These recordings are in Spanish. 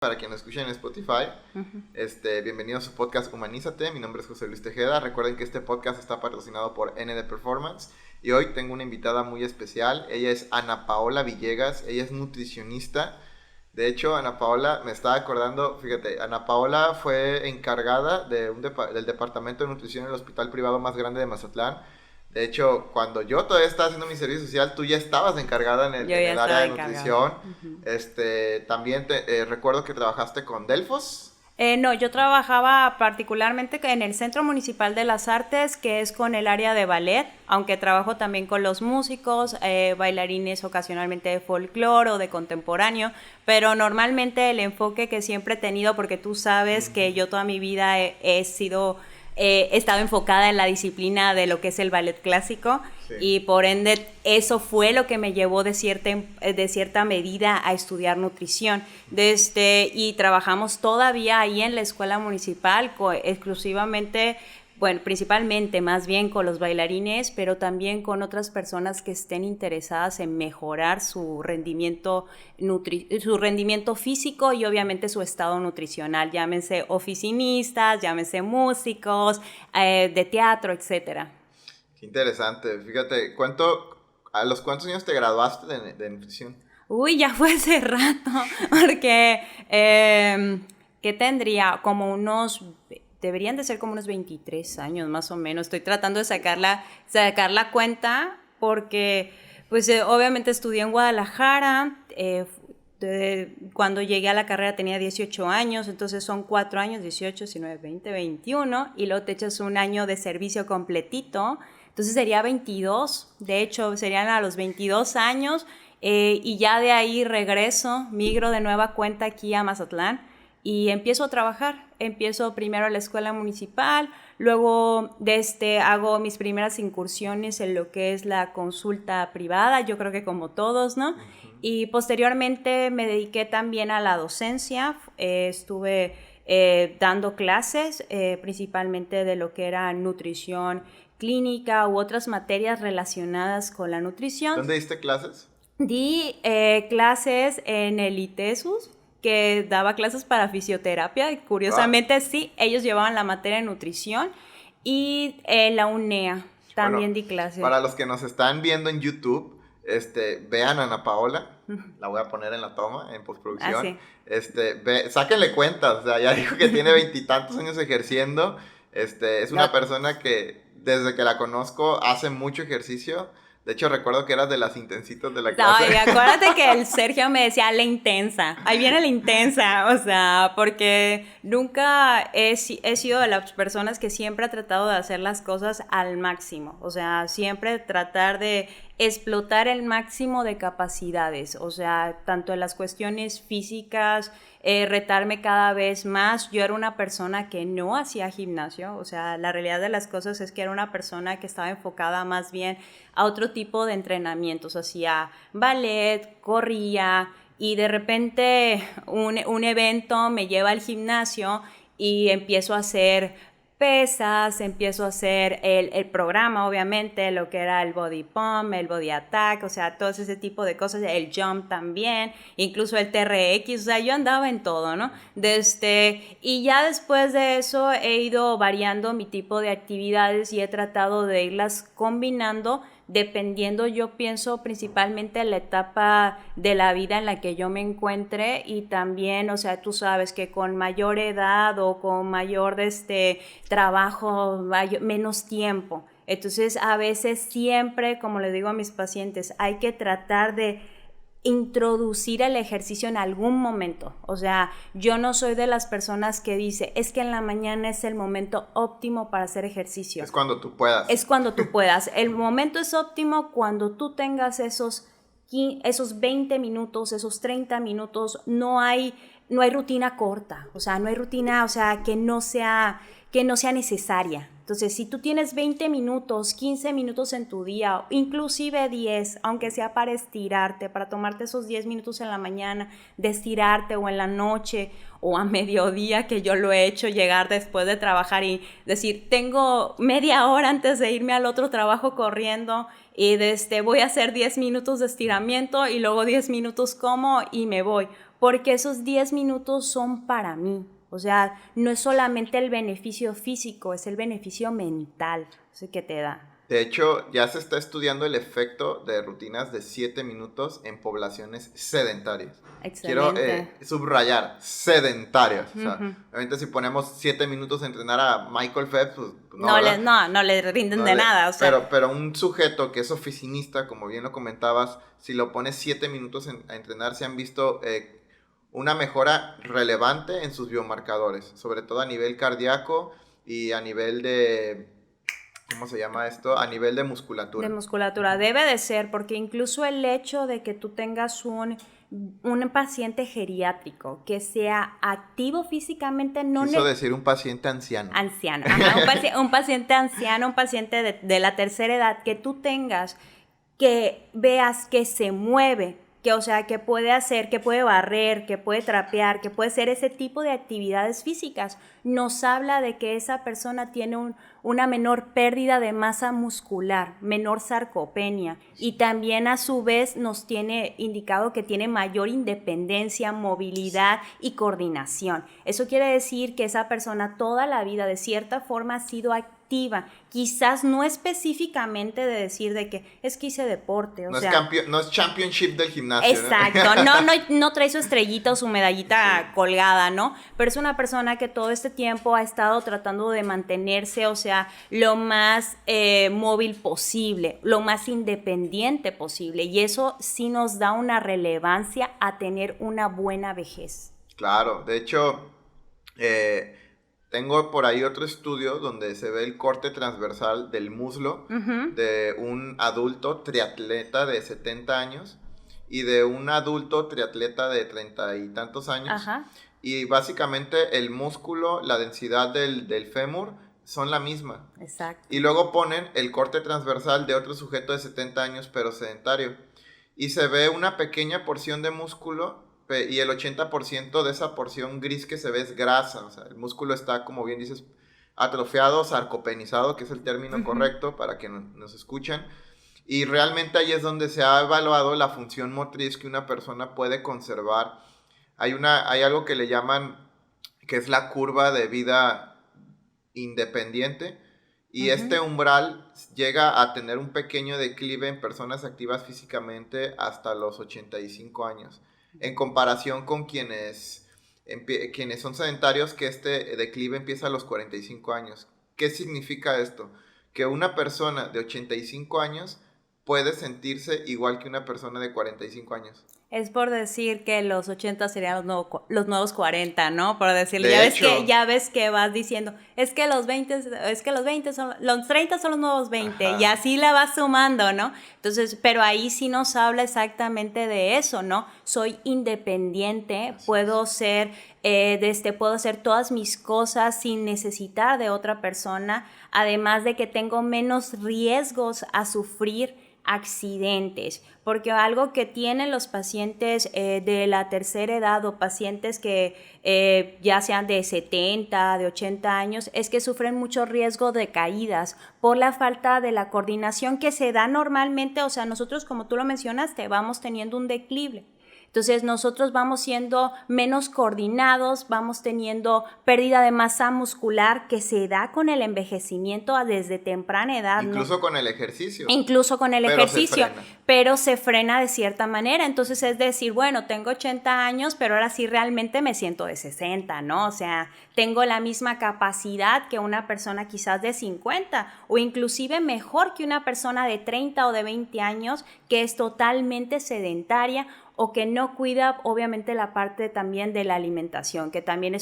Para quien nos escucha en Spotify, bienvenido a su podcast Humanízate. Mi nombre es José Luis Tejeda. Recuerden que este podcast está patrocinado por ND Performance y hoy tengo una invitada muy especial. Ella es Ana Paola Villegas. Ella es nutricionista. De hecho, Ana Paola, me estaba acordando, fíjate, Ana Paola fue encargada del departamento de nutrición en el hospital privado más grande de Mazatlán. De hecho, cuando yo todavía estaba haciendo mi servicio social, tú ya estabas encargada en el área de nutrición. También recuerdo que trabajaste con Delfos. No, yo trabajaba particularmente en el Centro Municipal de las Artes, que es con el área de ballet, aunque trabajo también con los músicos, bailarines ocasionalmente de folclore o de contemporáneo, pero normalmente el enfoque que siempre he tenido, porque tú sabes que yo toda mi vida he estado enfocada en la disciplina de lo que es el ballet clásico, sí. Y por ende eso fue lo que me llevó de cierta medida a estudiar nutrición. Y trabajamos todavía ahí en la escuela municipal exclusivamente, bueno, principalmente más bien con los bailarines, pero también con otras personas que estén interesadas en mejorar su rendimiento físico y obviamente su estado nutricional, llámense oficinistas, llámense músicos, de teatro, etcétera. Qué interesante. Fíjate, ¿a los cuántos años te graduaste de nutrición? Uy, ya fue hace rato, porque ¿qué tendría? Deberían de ser como unos 23 años más o menos. Estoy tratando de sacar la cuenta porque pues obviamente estudié en Guadalajara. Cuando llegué a la carrera tenía 18 años, entonces son 4 años, 18, 19, 20, 21, y luego te echas un año de servicio completito, entonces sería 22, de hecho serían a los 22 años, y ya de ahí migro de nueva cuenta aquí a Mazatlán, y empiezo a trabajar. Empiezo primero a la escuela municipal, luego hago mis primeras incursiones en lo que es la consulta privada, yo creo que como todos, ¿no? Uh-huh. Y posteriormente me dediqué también a la docencia, estuve dando clases, principalmente de lo que era nutrición clínica u otras materias relacionadas con la nutrición. ¿Dónde diste clases? Di clases en el ITESUS, que daba clases para fisioterapia. Curiosamente, sí, ellos llevaban la materia de nutrición. Y la UNEA también di clases. Para los que nos están viendo en YouTube, vean a Ana Paola. La voy a poner en la toma, en postproducción. Sí. Sáquenle cuentas, o sea, ya dijo que tiene 20 y tantos años ejerciendo. Es una persona que, desde que la conozco, hace mucho ejercicio. De hecho, recuerdo que eras de las intensitas de la clase. No, y acuérdate que el Sergio me decía la intensa. Ahí viene la intensa, o sea, porque nunca he sido de las personas que siempre ha tratado de hacer las cosas al máximo. O sea, siempre tratar de explotar el máximo de capacidades. O sea, tanto en las cuestiones físicas, retarme cada vez más. Yo era una persona que no hacía gimnasio, o sea, la realidad de las cosas es que era una persona que estaba enfocada más bien a otro tipo de entrenamientos, hacía ballet, corría, y de repente un evento me lleva al gimnasio y empiezo a hacer pesas, empiezo a hacer el programa, obviamente, lo que era el body pump, el body attack, o sea, todo ese tipo de cosas, el jump también, incluso el TRX, o sea, yo andaba en todo, ¿no? Y ya después de eso he ido variando mi tipo de actividades y he tratado de irlas combinando dependiendo, yo pienso, principalmente en la etapa de la vida en la que yo me encuentre, y también, o sea, tú sabes que con mayor edad o con mayor trabajo, menos tiempo. Entonces, a veces siempre, como le digo a mis pacientes, hay que tratar de introducir el ejercicio en algún momento. O sea, yo no soy de las personas que dice, es que en la mañana es el momento óptimo para hacer ejercicio. Es cuando tú puedas. Es cuando tú puedas. El momento es óptimo cuando tú tengas esos 20 minutos, esos 30 minutos. No hay rutina corta, o sea, no hay rutina, o sea, que no sea necesaria. Entonces, si tú tienes 20 minutos, 15 minutos en tu día, inclusive 10, aunque sea para estirarte, para tomarte esos 10 minutos en la mañana, de estirarte, o en la noche, o a mediodía, que yo lo he hecho, llegar después de trabajar y decir, tengo media hora antes de irme al otro trabajo corriendo, y voy a hacer 10 minutos de estiramiento y luego 10 minutos como y me voy. porque esos 10 minutos son para mí. O sea, no es solamente el beneficio físico, es el beneficio mental, ese que te da. De hecho, ya se está estudiando el efecto de rutinas de 7 minutos en poblaciones sedentarias. Quiero Excelente. subrayar, sedentarias. O sea, Ujú. obviamente si ponemos 7 minutos a entrenar a Michael Phelps, pues no, No ¿verdad? no le rinden No de le- nada, o sea. pero un sujeto que es oficinista, como bien lo comentabas, si lo pones 7 minutos a entrenar, se han visto una mejora relevante en sus biomarcadores, sobre todo a nivel cardíaco y a nivel de, ¿cómo se llama esto? A nivel de musculatura. De musculatura, debe de ser, porque incluso el hecho de que tú tengas un paciente geriátrico que sea activo físicamente, no Quiso decir un paciente anciano. anciano, ajá, un paciente anciano, un paciente de la tercera edad, que tú tengas, que veas que se mueve, que o sea, que puede hacer, que puede barrer, que puede trapear, que puede hacer ese tipo de actividades físicas, nos habla de que esa persona tiene una menor pérdida de masa muscular, menor sarcopenia, y también a su vez nos tiene indicado que tiene mayor independencia, movilidad y coordinación. Eso quiere decir que esa persona toda la vida de cierta forma ha sido activa, quizás no específicamente de decir de que es que hice deporte, o No, sea, no es championship del gimnasio. exacto, no trae su estrellita o su medallita colgada, ¿no? Pero es una persona que todo este tiempo ha estado tratando de mantenerse, o sea, lo más móvil posible, lo más independiente posible, y eso sí nos da una relevancia a tener una buena vejez. Claro, de hecho, tengo por ahí otro estudio donde se ve el corte transversal del muslo de un adulto triatleta de 70 años y de un adulto triatleta de 30 y tantos años. Ajá. Y básicamente el músculo, la densidad del fémur son la misma. Exacto. Y luego ponen el corte transversal de otro sujeto de 70 años pero sedentario. Y se ve una pequeña porción de músculo y el 80% de esa porción gris que se ve es grasa. O sea, el músculo está, como bien dices, atrofiado, sarcopenizado, que es el término correcto para que nos escuchen. Y realmente ahí es donde se ha evaluado la función motriz que una persona puede conservar. Hay algo que le llaman, que es la curva de vida independiente. Y este umbral llega a tener un pequeño declive en personas activas físicamente hasta los 85 años. En comparación con quienes son sedentarios, que este declive empieza a los 45 años. ¿Qué significa esto? Que una persona de 85 años puede sentirse igual que una persona de 45 años. Es por decir que los 80 serían los nuevos 40, ¿no? Por decirlo. De hecho, ya ves que vas diciendo, es que los 20 son, los 30 son los nuevos 20, ajá, y así la vas sumando, ¿no? Entonces, pero ahí sí nos habla exactamente de eso, ¿no? Soy independiente, puedo hacer todas mis cosas sin necesitar de otra persona, además de que tengo menos riesgos a sufrir accidentes, porque algo que tienen los pacientes de la tercera edad o pacientes que ya sean de 70, de 80 años, es que sufren mucho riesgo de caídas por la falta de la coordinación que se da normalmente. O sea, nosotros, como tú lo mencionaste, vamos teniendo un declive. Entonces nosotros vamos siendo menos coordinados, vamos teniendo pérdida de masa muscular que se da con el envejecimiento desde temprana edad. Incluso ¿no? con el ejercicio. Incluso con el ejercicio, se pero se frena de cierta manera. Entonces es decir, bueno, tengo 80 años, pero ahora sí realmente me siento de 60, ¿no? O sea, tengo la misma capacidad que una persona quizás de 50 o inclusive mejor que una persona de 30 o de 20 años que es totalmente sedentaria o que no cuida obviamente la parte también de la alimentación, que también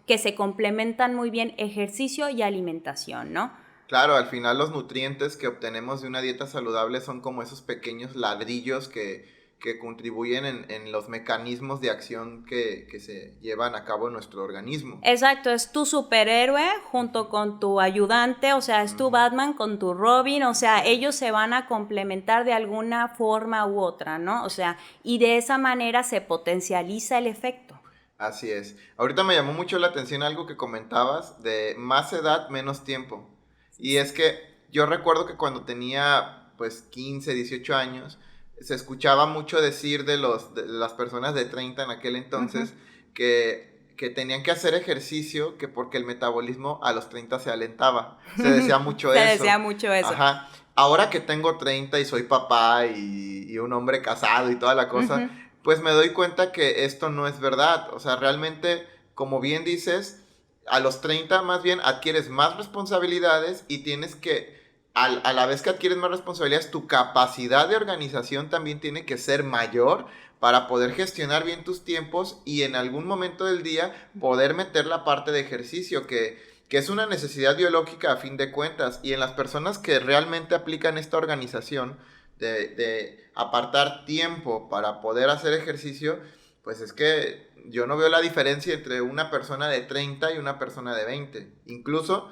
que se complementan muy bien ejercicio y alimentación, ¿no? Claro, al final los nutrientes que obtenemos de una dieta saludable son como esos pequeños ladrillos que contribuyen en los mecanismos de acción que se llevan a cabo en nuestro organismo. Exacto, es tu superhéroe junto con tu ayudante, o sea, es tu Batman con tu Robin, o sea, ellos se van a complementar de alguna forma u otra, ¿no? O sea, y de esa manera se potencializa el efecto. Así es. Ahorita me llamó mucho la atención algo que comentabas de más edad, menos tiempo. Y es que yo recuerdo que cuando tenía pues 15, 18 años, se escuchaba mucho decir de las personas de 30 en aquel entonces que tenían que hacer ejercicio, que porque el metabolismo a los 30 se alentaba. Se decía mucho Se eso. decía mucho eso. Ajá. Ahora que tengo 30 y soy papá y un hombre casado y toda la cosa, pues me doy cuenta que esto no es verdad. O sea, realmente, como bien dices, a los 30 más bien adquieres más responsabilidades y tienes que, a la vez que adquieres más responsabilidades, tu capacidad de organización también tiene que ser mayor para poder gestionar bien tus tiempos y en algún momento del día poder meter la parte de ejercicio que es una necesidad biológica a fin de cuentas. Y en las personas que realmente aplican esta organización de apartar tiempo para poder hacer ejercicio, pues es que yo no veo la diferencia entre una persona de 30 y una persona de 20. Incluso,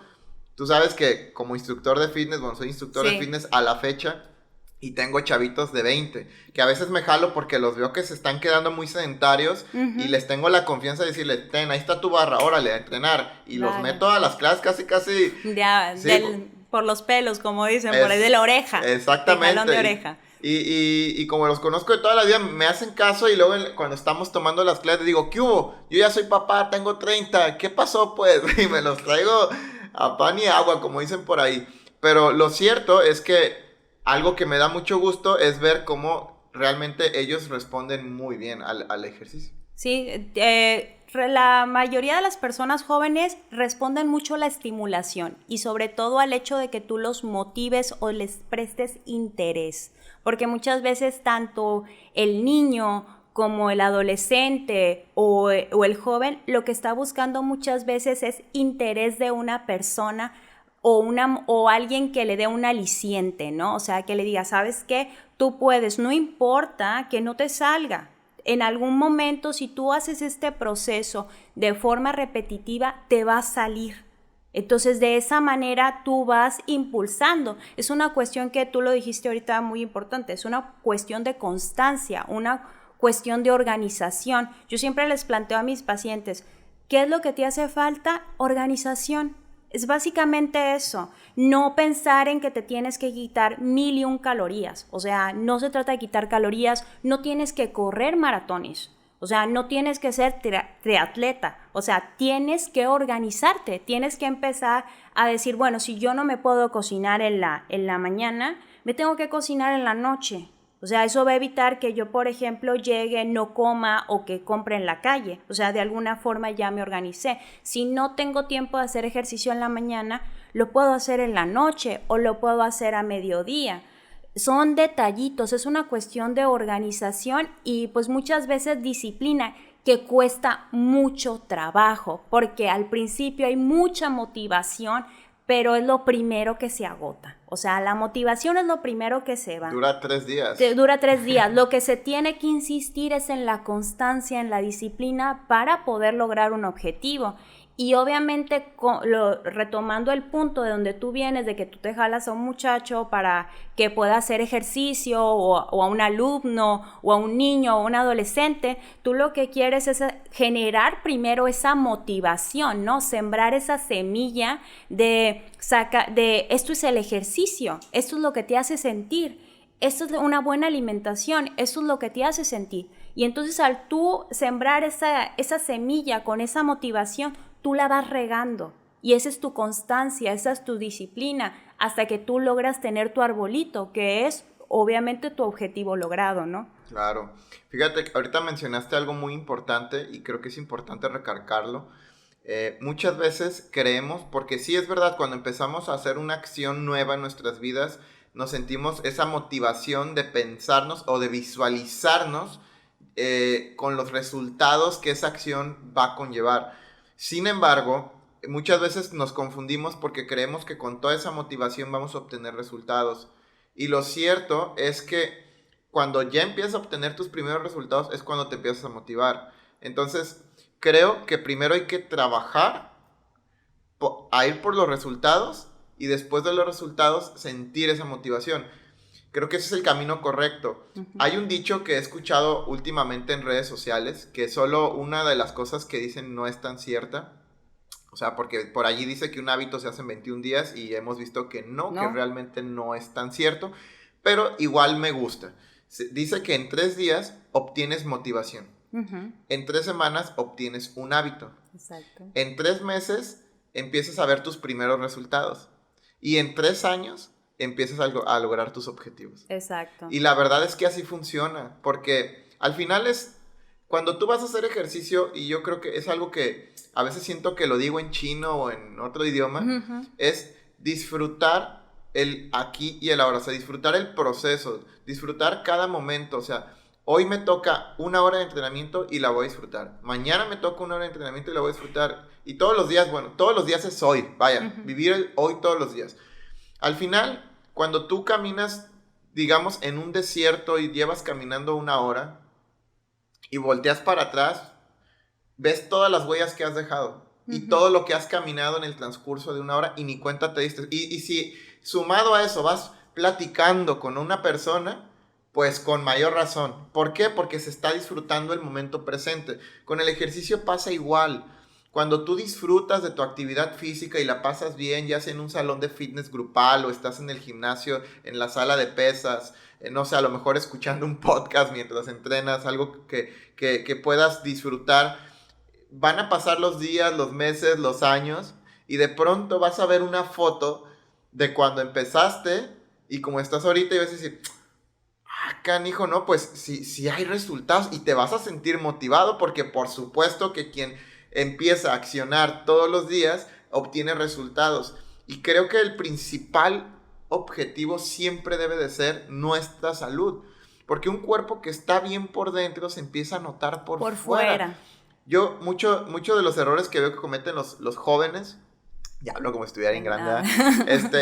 tú sabes que como instructor de fitness, bueno, soy instructor de fitness a la fecha y tengo chavitos de 20, que a veces me jalo porque los veo que se están quedando muy sedentarios y les tengo la confianza de decirles, ten, ahí está tu barra, órale, a entrenar. Y los meto a las clases casi. Ya, sí, por los pelos, como dicen, por ahí de la oreja. Exactamente. De jalón de oreja. Y como los conozco de toda la vida, me hacen caso y luego cuando estamos tomando las clases digo, ¿qué hubo? Yo ya soy papá, tengo 30, ¿qué pasó pues? Y me los traigo a pan y agua, como dicen por ahí. Pero lo cierto es que algo que me da mucho gusto es ver cómo realmente ellos responden muy bien al ejercicio. Sí, la mayoría de las personas jóvenes responden mucho a la estimulación y sobre todo al hecho de que tú los motives o les prestes interés. Porque muchas veces tanto el niño como el adolescente o el joven lo que está buscando muchas veces es interés de una persona o alguien que le dé un aliciente, ¿no? O sea, que le diga, ¿sabes qué? Tú puedes, no importa que no te salga. En algún momento, si tú haces este proceso de forma repetitiva, te va a salir. Entonces, de esa manera tú vas impulsando. Es una cuestión que tú lo dijiste ahorita muy importante, es una cuestión de constancia, una cuestión de organización. Yo siempre les planteo a mis pacientes, ¿qué es lo que te hace falta? Organización. Es básicamente eso, no pensar en que te tienes que quitar 1001 calorías, o sea, no se trata de quitar calorías, no tienes que correr maratones, o sea, no tienes que ser triatleta, o sea, tienes que organizarte, tienes que empezar a decir, bueno, si yo no me puedo cocinar en la mañana, me tengo que cocinar en la noche. O sea, eso va a evitar que yo, por ejemplo, llegue, no coma o que compre en la calle. O sea, de alguna forma ya me organicé. Si no tengo tiempo de hacer ejercicio en la mañana, lo puedo hacer en la noche o lo puedo hacer a mediodía. Son detallitos, es una cuestión de organización y pues muchas veces disciplina que cuesta mucho trabajo porque al principio hay mucha motivación, pero es lo primero que se agota. O sea, la motivación es lo primero que se va. Dura 3 días. Dura 3 días. Lo que se tiene que insistir es en la constancia, en la disciplina para poder lograr un objetivo. Y obviamente, retomando el punto de donde tú vienes, de que tú te jalas a un muchacho para que pueda hacer ejercicio, o a un alumno, o a un niño, o a un adolescente, tú lo que quieres es generar primero esa motivación, ¿no? Sembrar esa semilla de esto es el ejercicio, esto es lo que te hace sentir, esto es una buena alimentación, esto es lo que te hace sentir. Y entonces al tú sembrar esa semilla con esa motivación, tú la vas regando y esa es tu constancia, esa es tu disciplina hasta que tú logras tener tu arbolito, que es obviamente tu objetivo logrado, ¿no? Claro. Fíjate, ahorita mencionaste algo muy importante y creo que es importante recalcarlo. Muchas veces creemos, porque sí es verdad, cuando empezamos a hacer una acción nueva en nuestras vidas, nos sentimos esa motivación de pensarnos o de visualizarnos con los resultados que esa acción va a conllevar. Sin embargo, muchas veces nos confundimos porque creemos que con toda esa motivación vamos a obtener resultados. Y lo cierto es que cuando ya empiezas a obtener tus primeros resultados es cuando te empiezas a motivar. Entonces, creo que primero hay que trabajar a ir por los resultados y después de los resultados sentir esa motivación. Creo que ese es el camino correcto. Hay un dicho que he escuchado últimamente en redes sociales, que solo una de las cosas que dicen no es tan cierta. O sea, porque por allí dice que un hábito se hace en 21 días y hemos visto que no, que realmente no es tan cierto. Pero igual me gusta. Dice que en 3 días obtienes motivación. Ujú. En 3 semanas obtienes un hábito. Exacto. En 3 meses empiezas a ver tus primeros resultados. Y en 3 años empiezas a lograr tus objetivos. Exacto. Y la verdad es que así funciona, porque al final es, cuando tú vas a hacer ejercicio, y yo creo que es algo que a veces siento que lo digo en chino o en otro idioma, Ujú. es disfrutar el aquí y el ahora, o sea, disfrutar el proceso, disfrutar cada momento, o sea, hoy me toca 1 hora de entrenamiento y la voy a disfrutar, mañana me toca 1 hora de entrenamiento y la voy a disfrutar, y todos los días, bueno, todos los días es hoy, vaya, Ujú. vivir el hoy todos los días. Al final, cuando tú caminas, digamos, en un desierto y llevas caminando 1 hora y volteas para atrás, ves todas las huellas que has dejado y Ujú. todo lo que has caminado en el transcurso de 1 hora y ni cuenta te diste. Y si sumado a eso vas platicando con una persona, pues con mayor razón. ¿Por qué? Porque se está disfrutando el momento presente. Con el ejercicio pasa igual. Cuando tú disfrutas de tu actividad física y la pasas bien, ya sea en un salón de fitness grupal o estás en el gimnasio, en la sala de pesas, no sé, a lo mejor escuchando un podcast mientras entrenas, algo que puedas disfrutar, van a pasar los días, los meses, los años, y de pronto vas a ver una foto de cuando empezaste y como estás ahorita y vas a decir, canijo, no, pues sí hay resultados y te vas a sentir motivado porque por supuesto que quien empieza a accionar todos los días obtiene resultados. Y creo que el principal objetivo siempre debe de ser nuestra salud. Porque un cuerpo que está bien por dentro se empieza a notar por fuera. Yo, mucho de los errores que veo que cometen los jóvenes, ya hablo como si estuviera en grande,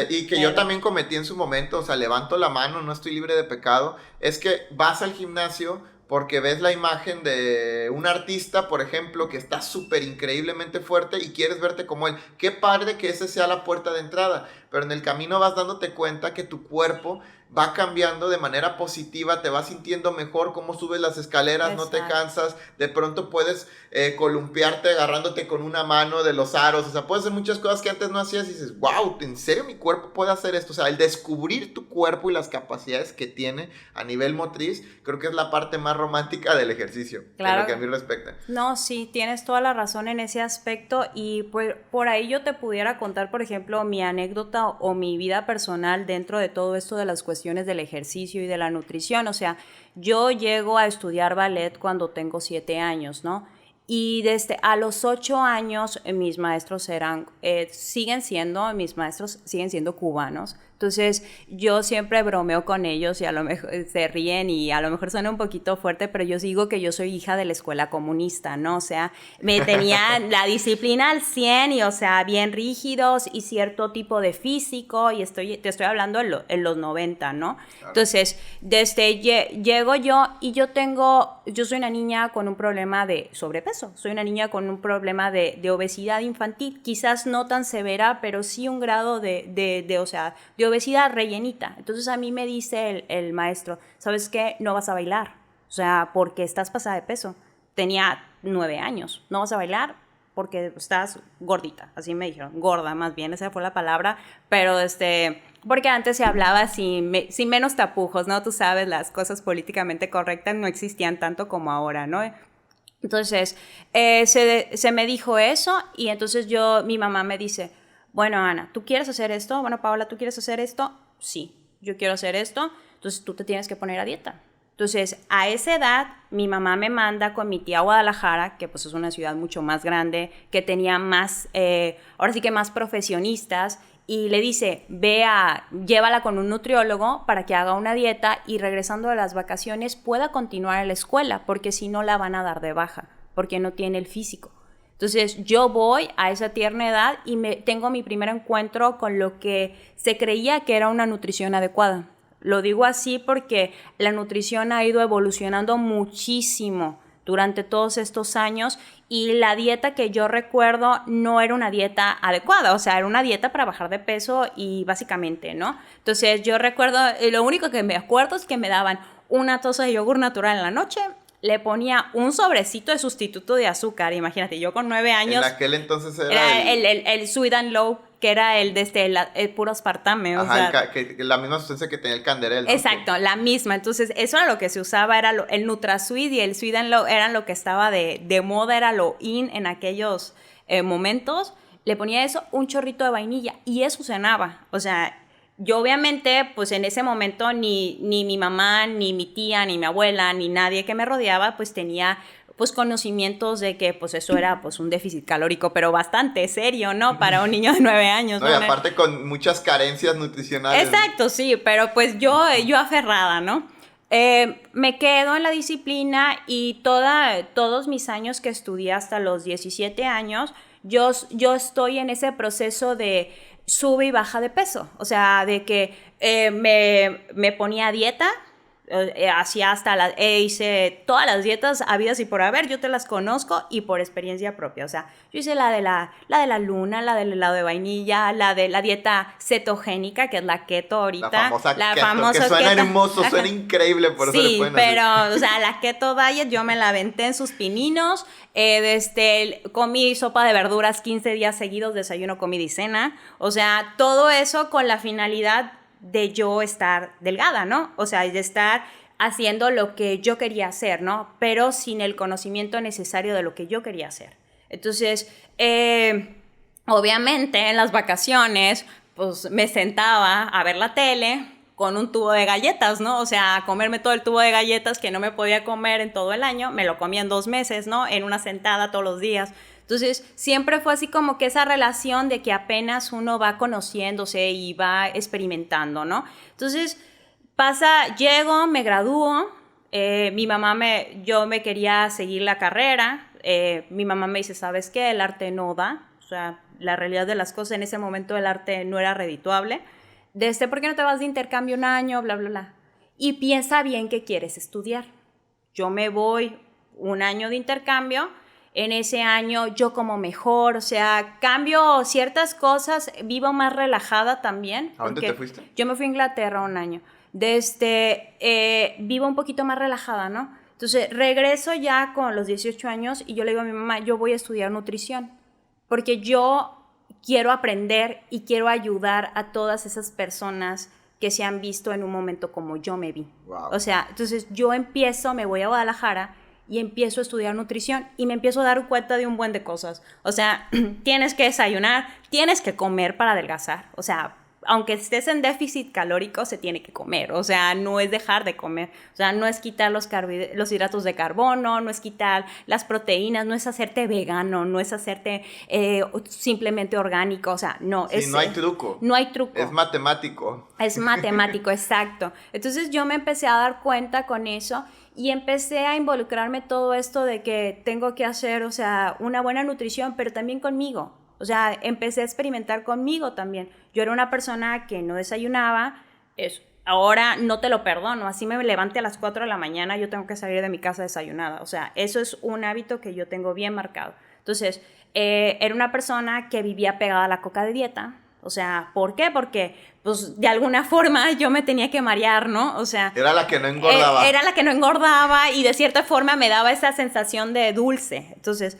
y que yo también cometí en su momento, o sea, levanto la mano, no estoy libre de pecado, es que vas al gimnasio porque ves la imagen de un artista, por ejemplo, que está súper increíblemente fuerte y quieres verte como él. Qué padre que ese sea la puerta de entrada, pero en el camino vas dándote cuenta que tu cuerpo va cambiando de manera positiva, te vas sintiendo mejor, cómo subes las escaleras, no te cansas, de pronto puedes columpiarte agarrándote con una mano de los aros, o sea, puedes hacer muchas cosas que antes no hacías y dices, wow, ¿en serio mi cuerpo puede hacer esto? O sea, el descubrir tu cuerpo y las capacidades que tiene a nivel motriz, creo que es la parte más romántica del ejercicio, claro, en lo que a mí respecta. No, sí, tienes toda la razón en ese aspecto y por ahí yo te pudiera contar, por ejemplo, mi anécdota o mi vida personal dentro de todo esto de las cuestiones del ejercicio y de la nutrición. O sea, yo llego a estudiar ballet cuando tengo 7 años, ¿no? Y desde a los 8 años mis maestros mis maestros siguen siendo cubanos. Entonces yo siempre bromeo con ellos y a lo mejor se ríen y a lo mejor suena un poquito fuerte, pero yo digo que yo soy hija de la escuela comunista, ¿no? O sea, me tenían la disciplina al 100 y, o sea, bien rígidos y cierto tipo de físico y te estoy hablando en los 90, ¿no? Claro. Entonces, llego yo y yo soy una niña con un problema de sobrepeso, soy una niña con un problema de obesidad infantil, quizás no tan severa, pero sí un grado de obesidad rellenita. Entonces a mí me dice el maestro, ¿sabes qué? No vas a bailar, o sea, porque estás pasada de peso. Tenía 9 años, no vas a bailar porque estás gordita, así me dijeron, gorda más bien, esa fue la palabra, pero porque antes se hablaba sin menos tapujos, ¿no? Tú sabes, las cosas políticamente correctas no existían tanto como ahora, ¿no? Entonces, se me dijo eso y entonces mi mamá me dice, bueno, Ana, ¿tú quieres hacer esto? Bueno, Paola, ¿tú quieres hacer esto? Sí, yo quiero hacer esto, entonces tú te tienes que poner a dieta. Entonces, a esa edad, mi mamá me manda con mi tía a Guadalajara, que pues es una ciudad mucho más grande, que tenía ahora sí que más profesionistas, y le dice, llévala con un nutriólogo para que haga una dieta y regresando de las vacaciones pueda continuar en la escuela, porque si no la van a dar de baja, porque no tiene el físico. Entonces yo voy a esa tierna edad y tengo mi primer encuentro con lo que se creía que era una nutrición adecuada. Lo digo así porque la nutrición ha ido evolucionando muchísimo durante todos estos años y la dieta que yo recuerdo no era una dieta adecuada, o sea, era una dieta para bajar de peso y básicamente, ¿no? Entonces yo recuerdo, lo único que me acuerdo es que me daban una taza de yogur natural en la noche le ponía un sobrecito de sustituto de azúcar. Imagínate, yo con 9 años. En aquel entonces era el Sweet and Low, que era el puro aspartame. Ajá, o sea, la misma sustancia que tenía el Canderel, ¿no? Exacto, la misma. Entonces, eso era lo que se usaba, era el NutraSweet y el Sweet and Low eran lo que estaba de moda, era lo in en aquellos momentos. Le ponía eso, un chorrito de vainilla, y eso cenaba. O sea, yo obviamente, pues en ese momento ni mi mamá, ni mi tía, ni mi abuela, ni nadie que me rodeaba, pues tenía pues conocimientos de que pues eso era pues un déficit calórico, pero bastante serio, ¿no? Para un niño de 9 años. No, y aparte con muchas carencias nutricionales. Exacto, sí, pero pues yo aferrada, ¿no? Me quedo en la disciplina y todos mis años que estudié hasta los 17 años, yo estoy en ese proceso de sube y baja de peso. O sea, de que me ponía a dieta, hacía hice todas las dietas habidas y por haber, yo te las conozco y por experiencia propia. O sea, yo hice la de la luna, la del helado de vainilla, la de la dieta cetogénica, que es la keto ahorita. La famosa keto, que suena hermoso, suena increíble, por eso le pueden hacer. Sí, pero, o sea, la keto diet yo me la aventé en sus pininos, comí sopa de verduras 15 días seguidos, desayuno, comida y cena. O sea, todo eso con la finalidad de yo estar delgada, ¿no? O sea, de estar haciendo lo que yo quería hacer, ¿no? Pero sin el conocimiento necesario de lo que yo quería hacer. Entonces, obviamente en las vacaciones, pues me sentaba a ver la tele con un tubo de galletas, ¿no? O sea, a comerme todo el tubo de galletas que no me podía comer en todo el año, me lo comía en 2 meses, ¿no? En una sentada todos los días. Entonces, siempre fue así como que esa relación de que apenas uno va conociéndose y va experimentando, ¿no? Entonces, llego, me gradúo, yo me quería seguir la carrera, mi mamá me dice, ¿sabes qué? El arte no da, o sea, la realidad de las cosas en ese momento el arte no era redituable. ¿Por qué no te vas de intercambio un año? Bla, bla, bla. Y piensa bien qué quieres estudiar. Yo me voy un año de intercambio. En ese año yo como mejor, o sea, cambio ciertas cosas, vivo más relajada también. ¿A dónde te fuiste? Yo me fui a Inglaterra un año. Vivo un poquito más relajada, ¿no? Entonces regreso ya con los 18 años y yo le digo a mi mamá, yo voy a estudiar nutrición, porque yo quiero aprender y quiero ayudar a todas esas personas que se han visto en un momento como yo me vi. Wow. O sea, entonces me voy a Guadalajara y empiezo a estudiar nutrición y me empiezo a dar cuenta de un buen de cosas. O sea, tienes que desayunar, tienes que comer para adelgazar. O sea, aunque estés en déficit calórico, se tiene que comer. O sea, no es dejar de comer. O sea, no es quitar los hidratos de carbono, no es quitar las proteínas, no es hacerte vegano, no es hacerte simplemente orgánico. O sea, no. Sí, no hay truco. No hay truco. Es matemático. Es matemático, exacto. Entonces yo me empecé a dar cuenta con eso y empecé a involucrarme todo esto de que tengo que hacer, o sea, una buena nutrición, pero también conmigo. O sea, empecé a experimentar conmigo también. Yo era una persona que no desayunaba, ahora no te lo perdono, así me levante a las 4 de la mañana, yo tengo que salir de mi casa desayunada. O sea, eso es un hábito que yo tengo bien marcado. Entonces, era una persona que vivía pegada a la coca de dieta. O sea, ¿por qué? Porque, pues, de alguna forma yo me tenía que marear, ¿no? O sea... Era la que no engordaba. Era la que no engordaba y de cierta forma me daba esa sensación de dulce. Entonces...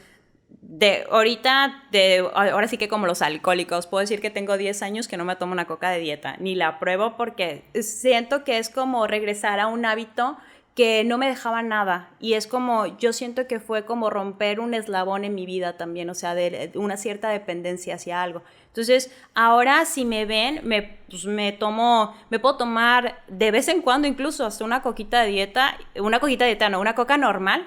ahora sí que como los alcohólicos, puedo decir que tengo 10 años que no me tomo una coca de dieta, ni la pruebo porque siento que es como regresar a un hábito que no me dejaba nada y es como, yo siento que fue como romper un eslabón en mi vida también, o sea, de una cierta dependencia hacia algo. Entonces, ahora si me ven, me puedo tomar de vez en cuando incluso hasta una coquita una coca normal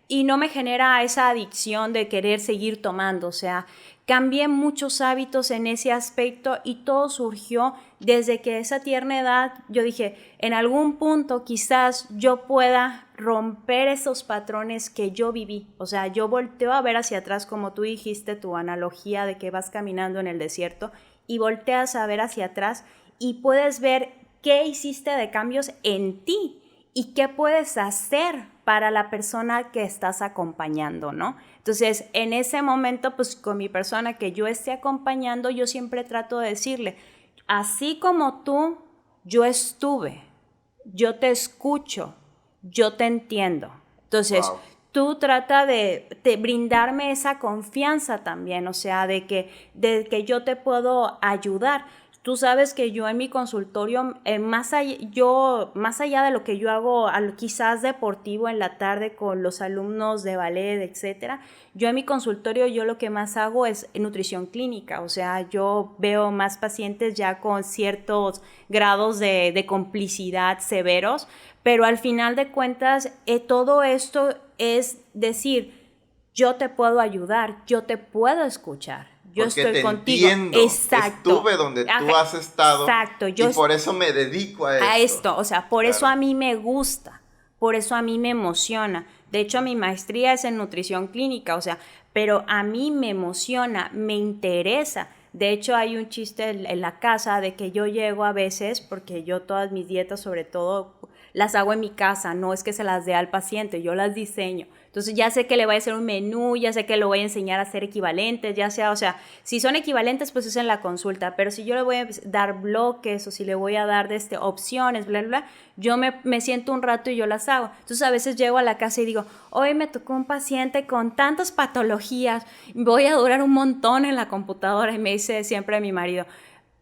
y no me genera esa adicción de querer seguir tomando. O sea, cambié muchos hábitos en ese aspecto y todo surgió desde que esa tierna edad yo dije, en algún punto quizás yo pueda romper esos patrones que yo viví. O sea, yo volteo a ver hacia atrás, como tú dijiste, tu analogía de que vas caminando en el desierto y volteas a ver hacia atrás y puedes ver qué hiciste de cambios en ti y qué puedes hacer para la persona que estás acompañando, ¿no? Entonces, en ese momento, pues con mi persona que yo esté acompañando, yo siempre trato de decirle, así como tú, yo estuve, yo te escucho, yo te entiendo. Entonces, Wow. tú trata de brindarme esa confianza también, o sea, de que yo te puedo ayudar. Tú sabes que yo en mi consultorio, más allá de lo que yo hago, quizás deportivo en la tarde con los alumnos de ballet, etcétera, yo en mi consultorio yo lo que más hago es nutrición clínica, o sea, yo veo más pacientes ya con ciertos grados de complicidad severos, pero al final de cuentas todo esto es decir, yo te puedo ayudar, yo te puedo escuchar. Yo Porque estoy te contigo. entiendo. Exacto. Estuve donde tú Ajá. has estado. Exacto. Y por eso me dedico a esto. O sea, por eso Claro. a mí me gusta. Por eso a mí me emociona. De hecho, mi maestría es en nutrición clínica. O sea, pero a mí me emociona, me interesa. De hecho, hay un chiste en la casa de que yo llego a veces, porque yo todas mis dietas, sobre todo, las hago en mi casa. No es que se las dé al paciente, yo las diseño. Entonces ya sé que le voy a hacer un menú, ya sé que le voy a enseñar a hacer equivalentes, ya sea, o sea, si son equivalentes, pues es en la consulta, pero si yo le voy a dar bloques o si le voy a dar opciones, bla, bla, bla, yo me siento un rato y yo las hago. Entonces a veces llego a la casa y digo, hoy me tocó un paciente con tantas patologías, voy a durar un montón en la computadora, y me dice siempre mi marido,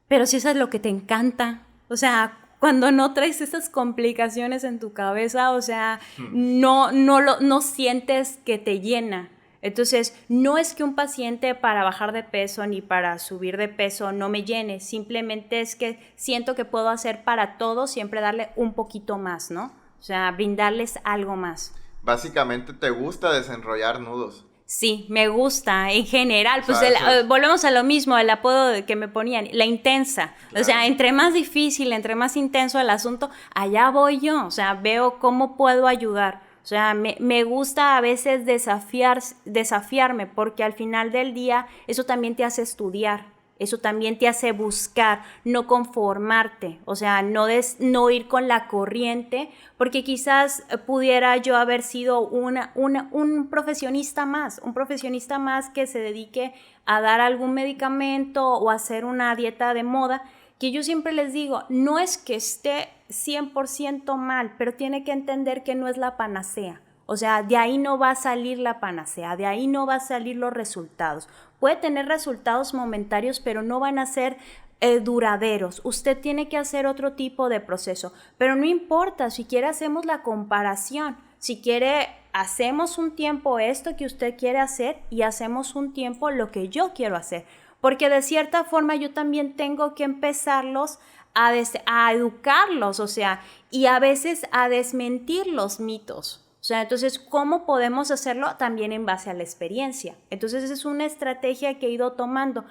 pero si eso es lo que te encanta, o sea, cuando no traes esas complicaciones en tu cabeza, o sea, no sientes que te llena. Entonces, no es que un paciente para bajar de peso ni para subir de peso no me llene, simplemente es que siento que puedo hacer para todos, siempre darle un poquito más, ¿no? O sea, brindarles algo más. Básicamente te gusta desenrollar nudos. Sí, me gusta en general, pues ¿Sabes? volvemos a lo mismo, el apodo que me ponían, la intensa, Claro. O sea, entre más difícil, entre más intenso el asunto, allá voy yo, o sea, veo cómo puedo ayudar, o sea, me gusta a veces desafiarme, porque al final del día eso también te hace estudiar. Eso también te hace buscar, no conformarte, o sea, no ir con la corriente, porque quizás pudiera yo haber sido un profesionista más que se dedique a dar algún medicamento o a hacer una dieta de moda, que yo siempre les digo, no es que esté 100% mal, pero tiene que entender que no es la panacea. O sea, de ahí no va a salir la panacea, de ahí no va a salir los resultados. Puede tener resultados momentarios, pero no van a ser duraderos. Usted tiene que hacer otro tipo de proceso, pero no importa, si quiere hacemos la comparación, si quiere hacemos un tiempo esto que usted quiere hacer y hacemos un tiempo lo que yo quiero hacer, porque de cierta forma yo también tengo que empezarlos a educarlos, o sea, y a veces a desmentir los mitos. O sea, entonces, ¿cómo podemos hacerlo? También en base a la experiencia. Entonces, esa es una estrategia que he ido tomando.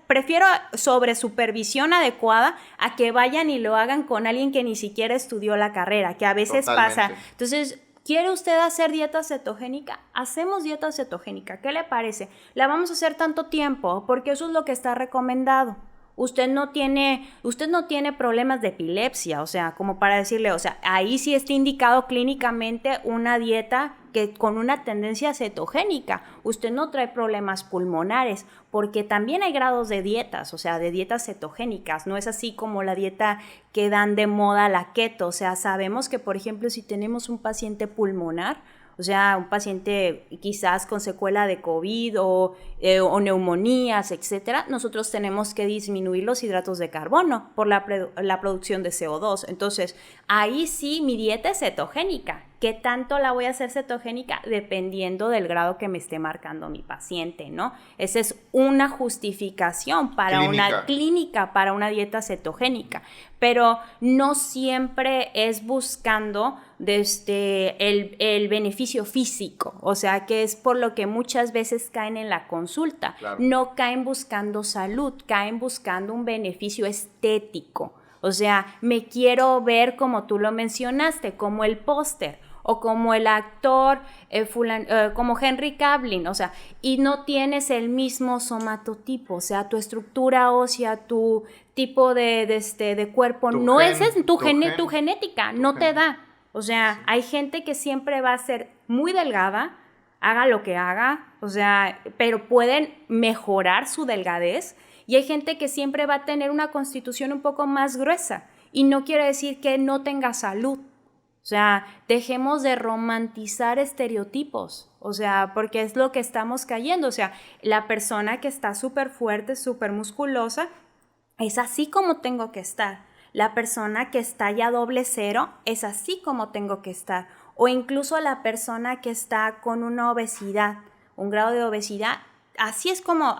Prefiero sobre supervisión adecuada a que vayan y lo hagan con alguien que ni siquiera estudió la carrera, que a veces Totalmente. pasa. Entonces, ¿quiere usted hacer dieta cetogénica? Hacemos dieta cetogénica. ¿Qué le parece? La vamos a hacer tanto tiempo porque eso es lo que está recomendado. Usted no tiene problemas de epilepsia, o sea, como para decirle, o sea, ahí sí está indicado clínicamente una dieta que con una tendencia cetogénica. Usted no trae problemas pulmonares, porque también hay grados de dietas, o sea, de dietas cetogénicas. No es así como la dieta que dan de moda la keto. O sea, sabemos que, por ejemplo, si tenemos un paciente pulmonar, o sea, un paciente quizás con secuela de COVID o neumonías, etcétera, nosotros tenemos que disminuir los hidratos de carbono por la producción de CO2. Entonces, ahí sí mi dieta es cetogénica. ¿Qué tanto la voy a hacer cetogénica? Dependiendo del grado que me esté marcando mi paciente, ¿no? Esa es una justificación para una clínica, para una dieta cetogénica, pero no siempre es buscando el beneficio físico, o sea, que es por lo que muchas veces caen en la consulta. Claro. No caen buscando salud, caen buscando un beneficio estético. O sea, me quiero ver como tú lo mencionaste, como el póster o como el actor como Henry Cavill, o sea, y no tienes el mismo somatotipo, o sea, tu estructura ósea, tu tipo de cuerpo, no es tu genética, no te da. O sea, hay gente que siempre va a ser muy delgada, haga lo que haga, o sea, pero pueden mejorar su delgadez, y hay gente que siempre va a tener una constitución un poco más gruesa, y no quiere decir que no tenga salud. O sea, dejemos de romantizar estereotipos, o sea, porque es lo que estamos cayendo. O sea, la persona que está súper fuerte, súper musculosa, es así como tengo que estar. La persona que está ya doble cero, es así como tengo que estar. O incluso la persona que está con una obesidad, un grado de obesidad, así es como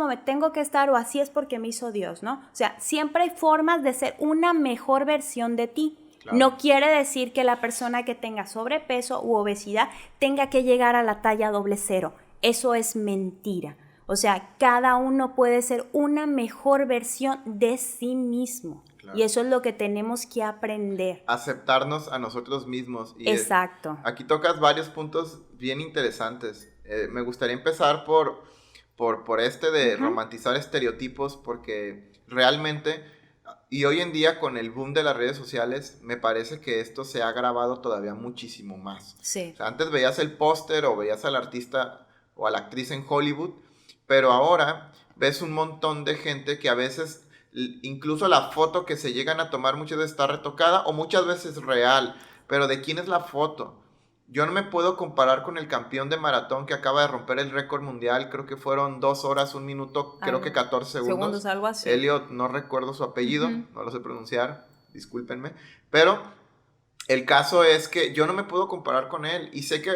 me tengo que estar, o así es porque me hizo Dios, ¿no? O sea, siempre hay formas de ser una mejor versión de ti. Claro. No quiere decir que la persona que tenga sobrepeso u obesidad tenga que llegar a la talla doble cero. Eso es mentira. O sea, cada uno puede ser una mejor versión de sí mismo. Claro. Y eso es lo que tenemos que aprender. Aceptarnos a nosotros mismos. Y exacto. Aquí tocas varios puntos bien interesantes. Me gustaría empezar por este de romantizar estereotipos, porque realmente, y hoy en día con el boom de las redes sociales, me parece que esto se ha agravado todavía muchísimo más. Sí. O sea, antes veías el póster o veías al artista o a la actriz en Hollywood, pero ahora ves un montón de gente que a veces, incluso la foto que se llegan a tomar muchas veces está retocada o muchas veces real, pero ¿de quién es la foto? Yo no me puedo comparar con el campeón de maratón que acaba de romper el récord mundial, creo que fueron 2 horas, 1 minuto, creo que 14 segundos. Algo así. Elliot, no recuerdo su apellido, no lo sé pronunciar, discúlpenme, pero el caso es que yo no me puedo comparar con él, y sé que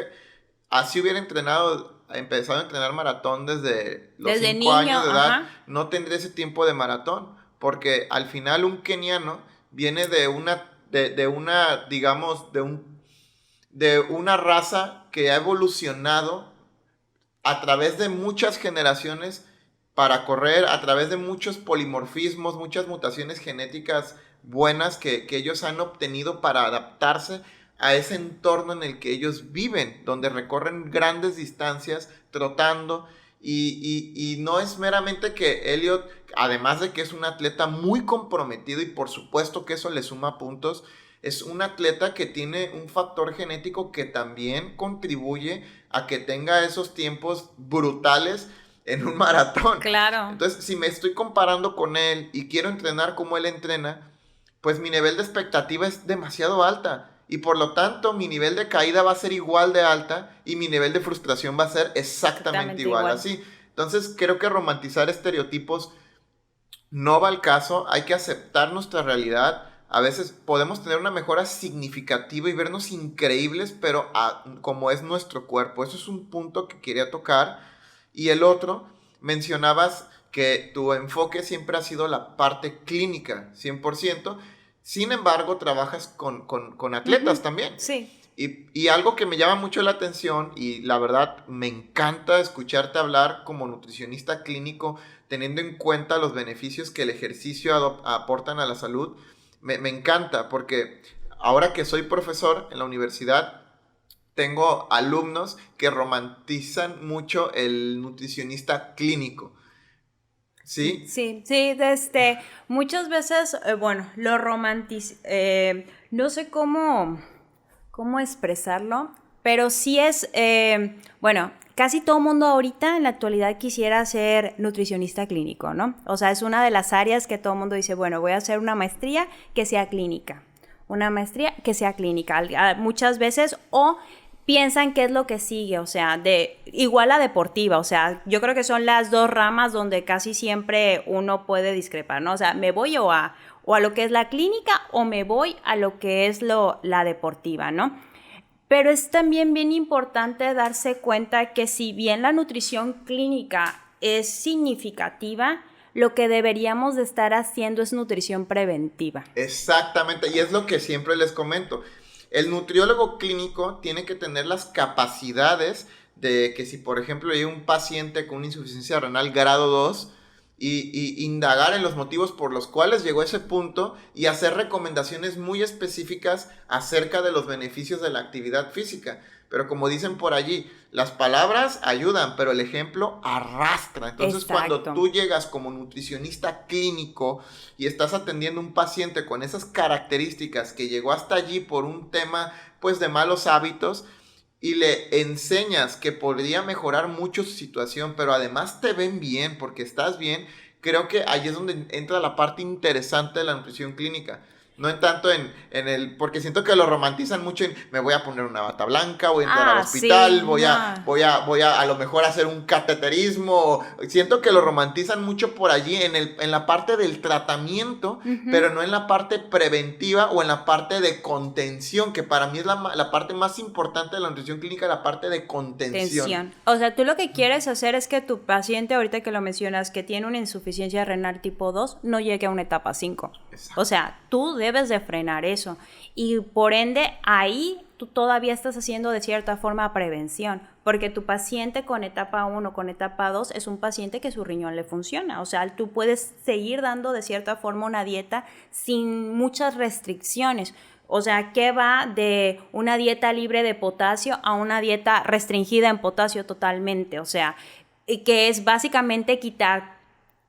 así hubiera empezado a entrenar maratón desde los 5 años de edad, no tendría ese tiempo de maratón, porque al final un keniano viene de una raza que ha evolucionado a través de muchas generaciones para correr, a través de muchos polimorfismos, muchas mutaciones genéticas buenas que ellos han obtenido para adaptarse a ese entorno en el que ellos viven, donde recorren grandes distancias trotando, y no es meramente que Elliot, además de que es un atleta muy comprometido y por supuesto que eso le suma puntos, es un atleta que tiene un factor genético que también contribuye a que tenga esos tiempos brutales en un maratón. Claro. Entonces, si me estoy comparando con él y quiero entrenar como él entrena, pues mi nivel de expectativa es demasiado alta. Y por lo tanto, mi nivel de caída va a ser igual de alta y mi nivel de frustración va a ser exactamente igual. Así. Entonces, creo que romantizar estereotipos no va al caso. Hay que aceptar nuestra realidad. A veces podemos tener una mejora significativa y vernos increíbles, pero como es nuestro cuerpo. Eso es un punto que quería tocar. Y el otro, mencionabas que tu enfoque siempre ha sido la parte clínica, 100%. Sin embargo, trabajas con atletas también. Sí. Y algo que me llama mucho la atención, y la verdad me encanta escucharte hablar como nutricionista clínico, teniendo en cuenta los beneficios que el ejercicio aportan a la salud. Me encanta, porque ahora que soy profesor en la universidad, tengo alumnos que romantizan mucho el nutricionista clínico. ¿Sí? Sí, muchas veces, lo romantizan, no sé cómo expresarlo, pero sí es, casi todo mundo ahorita en la actualidad quisiera ser nutricionista clínico, ¿no? O sea, es una de las áreas que todo mundo dice, bueno, voy a hacer una maestría que sea clínica, muchas veces, o piensan qué es lo que sigue, o sea, igual a deportiva, o sea, yo creo que son las dos ramas donde casi siempre uno puede discrepar, ¿no? O sea, me voy o a lo que es la clínica, o me voy a lo que es la deportiva, ¿no? Pero es también bien importante darse cuenta que si bien la nutrición clínica es significativa, lo que deberíamos de estar haciendo es nutrición preventiva. Exactamente, y es lo que siempre les comento. El nutriólogo clínico tiene que tener las capacidades de que si, por ejemplo, hay un paciente con una insuficiencia renal grado 2, y indagar en los motivos por los cuales llegó a ese punto y hacer recomendaciones muy específicas acerca de los beneficios de la actividad física. Pero como dicen por allí, las palabras ayudan, pero el ejemplo arrastra. Entonces, cuando tú llegas como nutricionista clínico y estás atendiendo a un paciente con esas características que llegó hasta allí por un tema, pues, de malos hábitos, y le enseñas que podría mejorar mucho su situación, pero además te ven bien porque estás bien, creo que ahí es donde entra la parte interesante de la nutrición clínica. No en tanto porque siento que lo romantizan mucho en, me voy a poner una bata blanca, voy a entrar al hospital, sí, voy a lo mejor hacer un cateterismo. Siento que lo romantizan mucho por allí en la parte del tratamiento, pero no en la parte preventiva o en la parte de contención, que para mí es la parte más importante de la nutrición clínica, la parte de contención. O sea, tú lo que quieres hacer es que tu paciente, ahorita que lo mencionas, que tiene una insuficiencia renal tipo 2, no llegue a una etapa 5. Exacto. O sea, tú debes de frenar eso. Y por ende, ahí tú todavía estás haciendo de cierta forma prevención, porque tu paciente con etapa 1, con etapa 2, es un paciente que su riñón le funciona. O sea, tú puedes seguir dando de cierta forma una dieta sin muchas restricciones. O sea, que va de una dieta libre de potasio a una dieta restringida en potasio totalmente. O sea, que es básicamente quitar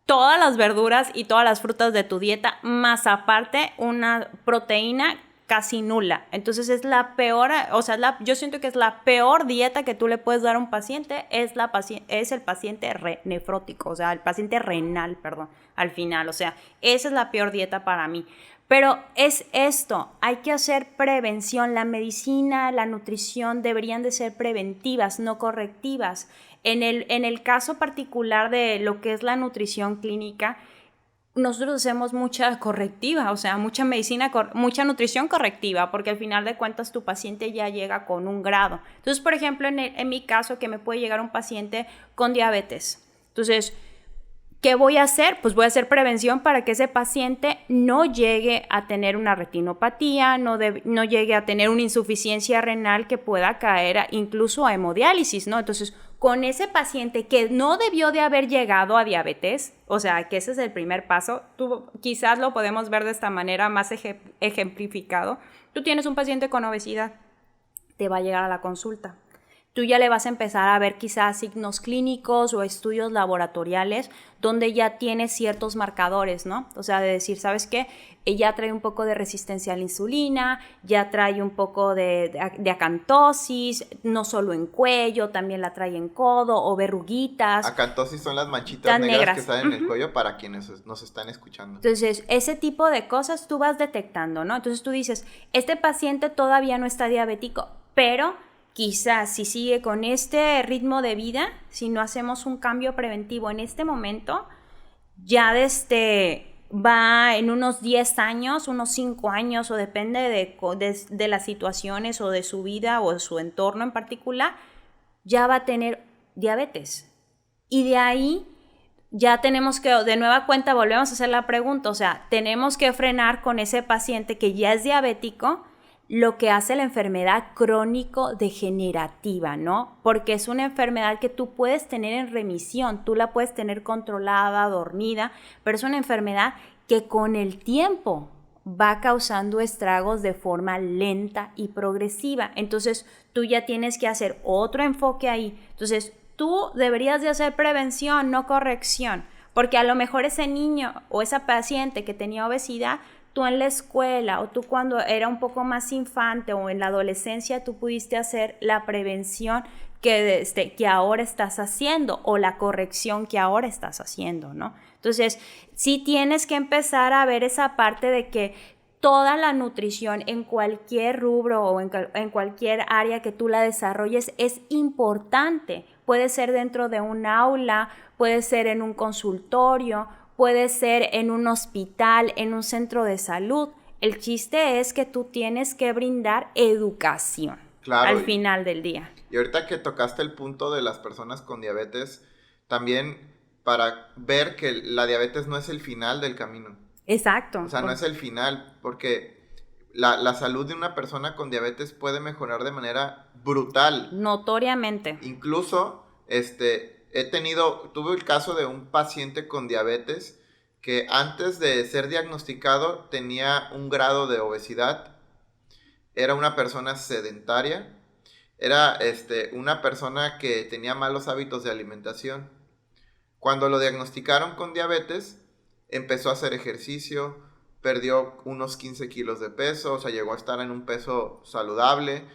todas las verduras y todas las frutas de tu dieta, más aparte una proteína casi nula. Entonces es la peor, o sea, yo siento que es la peor dieta que tú le puedes dar a un paciente, es el paciente nefrótico, o sea, el paciente renal, perdón, al final. O sea, esa es la peor dieta para mí. Pero es esto, hay que hacer prevención. La medicina, la nutrición deberían de ser preventivas, no correctivas. En el caso particular de lo que es la nutrición clínica, nosotros hacemos mucha correctiva, o sea, mucha nutrición correctiva, porque al final de cuentas tu paciente ya llega con un grado. Entonces, por ejemplo, en mi caso, que me puede llegar un paciente con diabetes. Entonces, ¿qué voy a hacer? Pues voy a hacer prevención para que ese paciente no llegue a tener una retinopatía, no llegue a tener una insuficiencia renal que pueda caer incluso a hemodiálisis, ¿no? Entonces, con ese paciente que no debió de haber llegado a diabetes, o sea, que ese es el primer paso, quizás lo podemos ver de esta manera más ejemplificado. Tú tienes un paciente con obesidad, te va a llegar a la consulta. Tú ya le vas a empezar a ver quizás signos clínicos o estudios laboratoriales donde ya tienes ciertos marcadores, ¿no? O sea, de decir, ¿sabes qué? Ya trae un poco de resistencia a la insulina, ya trae un poco de acantosis, no solo en cuello, también la trae en codo o verruguitas. Acantosis son las manchitas negras que salen en el cuello para quienes nos están escuchando. Entonces, ese tipo de cosas tú vas detectando, ¿no? Entonces tú dices, este paciente todavía no está diabético, pero quizás si sigue con este ritmo de vida, si no hacemos un cambio preventivo en este momento, ya va en unos 10 años, unos 5 años, o depende de las situaciones o de su vida o de su entorno en particular, ya va a tener diabetes. Y de ahí ya tenemos que, de nueva cuenta, volvemos a hacer la pregunta, o sea, tenemos que frenar con ese paciente que ya es diabético lo que hace la enfermedad crónico-degenerativa, ¿no? Porque es una enfermedad que tú puedes tener en remisión, tú la puedes tener controlada, dormida, pero es una enfermedad que con el tiempo va causando estragos de forma lenta y progresiva. Entonces, tú ya tienes que hacer otro enfoque ahí. Entonces, tú deberías de hacer prevención, no corrección, porque a lo mejor ese niño o esa paciente que tenía obesidad, tú en la escuela o tú cuando era un poco más infante o en la adolescencia, tú pudiste hacer la prevención que ahora estás haciendo o la corrección que ahora estás haciendo, ¿no? Entonces, sí tienes que empezar a ver esa parte de que toda la nutrición en cualquier rubro o en cualquier área que tú la desarrolles es importante. Puede ser dentro de un aula, puede ser en un consultorio, puede ser en un hospital, en un centro de salud. El chiste es que tú tienes que brindar educación, claro, al final del día. Y ahorita que tocaste el punto de las personas con diabetes, también para ver que la diabetes no es el final del camino. Exacto. O sea, no es el final, porque la salud de una persona con diabetes puede mejorar de manera brutal. Notoriamente. Incluso, tuve el caso de un paciente con diabetes que antes de ser diagnosticado tenía un grado de obesidad, era una persona sedentaria, era una persona que tenía malos hábitos de alimentación. Cuando lo diagnosticaron con diabetes, empezó a hacer ejercicio, perdió unos 15 kilos de peso, o sea, llegó a estar en un peso saludable,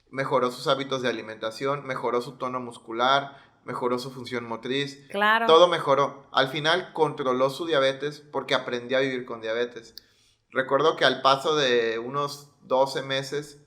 mejoró sus hábitos de alimentación, mejoró su tono muscular, mejoró su función motriz. Claro. Todo mejoró. Al final controló su diabetes porque aprendió a vivir con diabetes. Recuerdo que al paso de unos 12 meses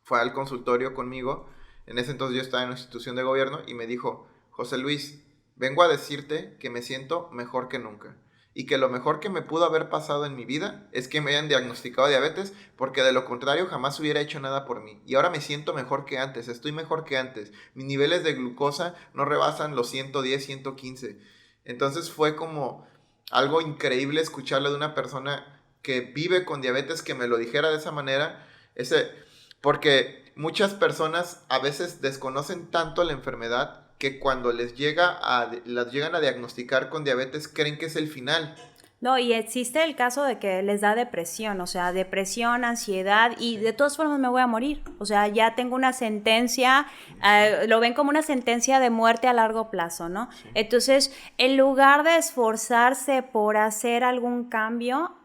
fue al consultorio conmigo. En ese entonces yo estaba en una institución de gobierno y me dijo: José Luis, vengo a decirte que me siento mejor que nunca. Y que lo mejor que me pudo haber pasado en mi vida es que me hayan diagnosticado diabetes, porque de lo contrario jamás hubiera hecho nada por mí. Y ahora me siento mejor que antes, estoy mejor que antes. Mis niveles de glucosa no rebasan los 110, 115. Entonces fue como algo increíble escucharlo de una persona que vive con diabetes, que me lo dijera de esa manera. Porque muchas personas a veces desconocen tanto la enfermedad que cuando las llegan a diagnosticar con diabetes creen que es el final. No, y existe el caso de que les da depresión, o sea, depresión, ansiedad, y de todas formas me voy a morir. O sea, ya tengo una sentencia, lo ven como una sentencia de muerte a largo plazo, ¿no? Sí. Entonces, en lugar de esforzarse por hacer algún cambio,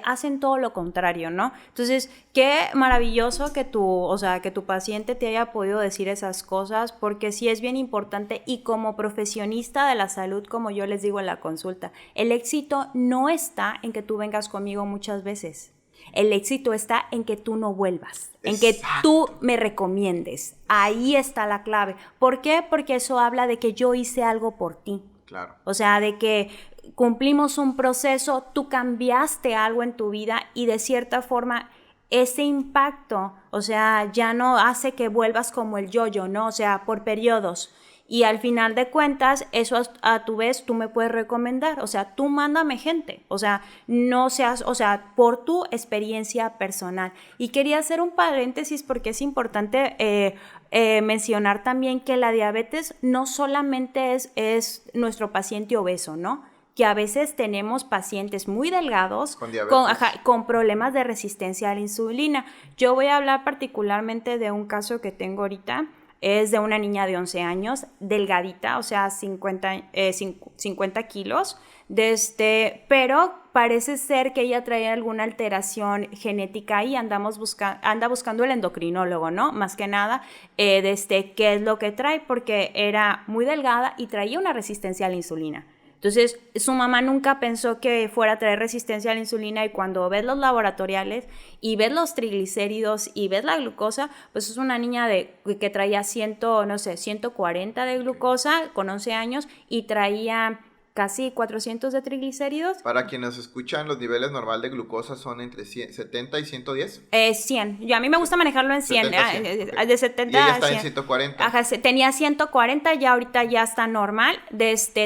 hacen todo lo contrario, ¿no? Entonces, qué maravilloso que tu paciente te haya podido decir esas cosas, porque sí es bien importante. Y como profesionista de la salud, como yo les digo en la consulta, el éxito no está en que tú vengas conmigo muchas veces. El éxito está en que tú no vuelvas, en que tú me recomiendes. Ahí está la clave. ¿Por qué? Porque eso habla de que yo hice algo por ti. Claro. O sea, de que cumplimos un proceso, tú cambiaste algo en tu vida y de cierta forma ese impacto, o sea, ya no hace que vuelvas como el yo-yo, ¿no? O sea, por periodos. Y al final de cuentas, eso a tu vez tú me puedes recomendar. O sea, tú mándame gente. O sea, no seas, o sea, por tu experiencia personal. Y quería hacer un paréntesis porque es importante mencionar también que la diabetes no solamente es nuestro paciente obeso, ¿no? Que a veces tenemos pacientes muy delgados con problemas de resistencia a la insulina. Yo voy a hablar particularmente de un caso que tengo ahorita. Es de una niña de 11 años, delgadita, o sea, 50 kilos, pero parece ser que ella trae alguna alteración genética y anda buscando el endocrinólogo, ¿no? Más que nada, qué es lo que trae, porque era muy delgada y traía una resistencia a la insulina. Entonces, su mamá nunca pensó que fuera a traer resistencia a la insulina, y cuando ves los laboratoriales y ves los triglicéridos y ves la glucosa, pues es una niña que traía 140 de glucosa con 11 años y traía casi 400 de triglicéridos. Para quienes escuchan, los niveles normal de glucosa son entre 70 y 110. 100. A mí me gusta manejarlo en 100. 70, de 70 y ella a está 100. En 140. Ajá, tenía 140, ya ahorita ya está normal.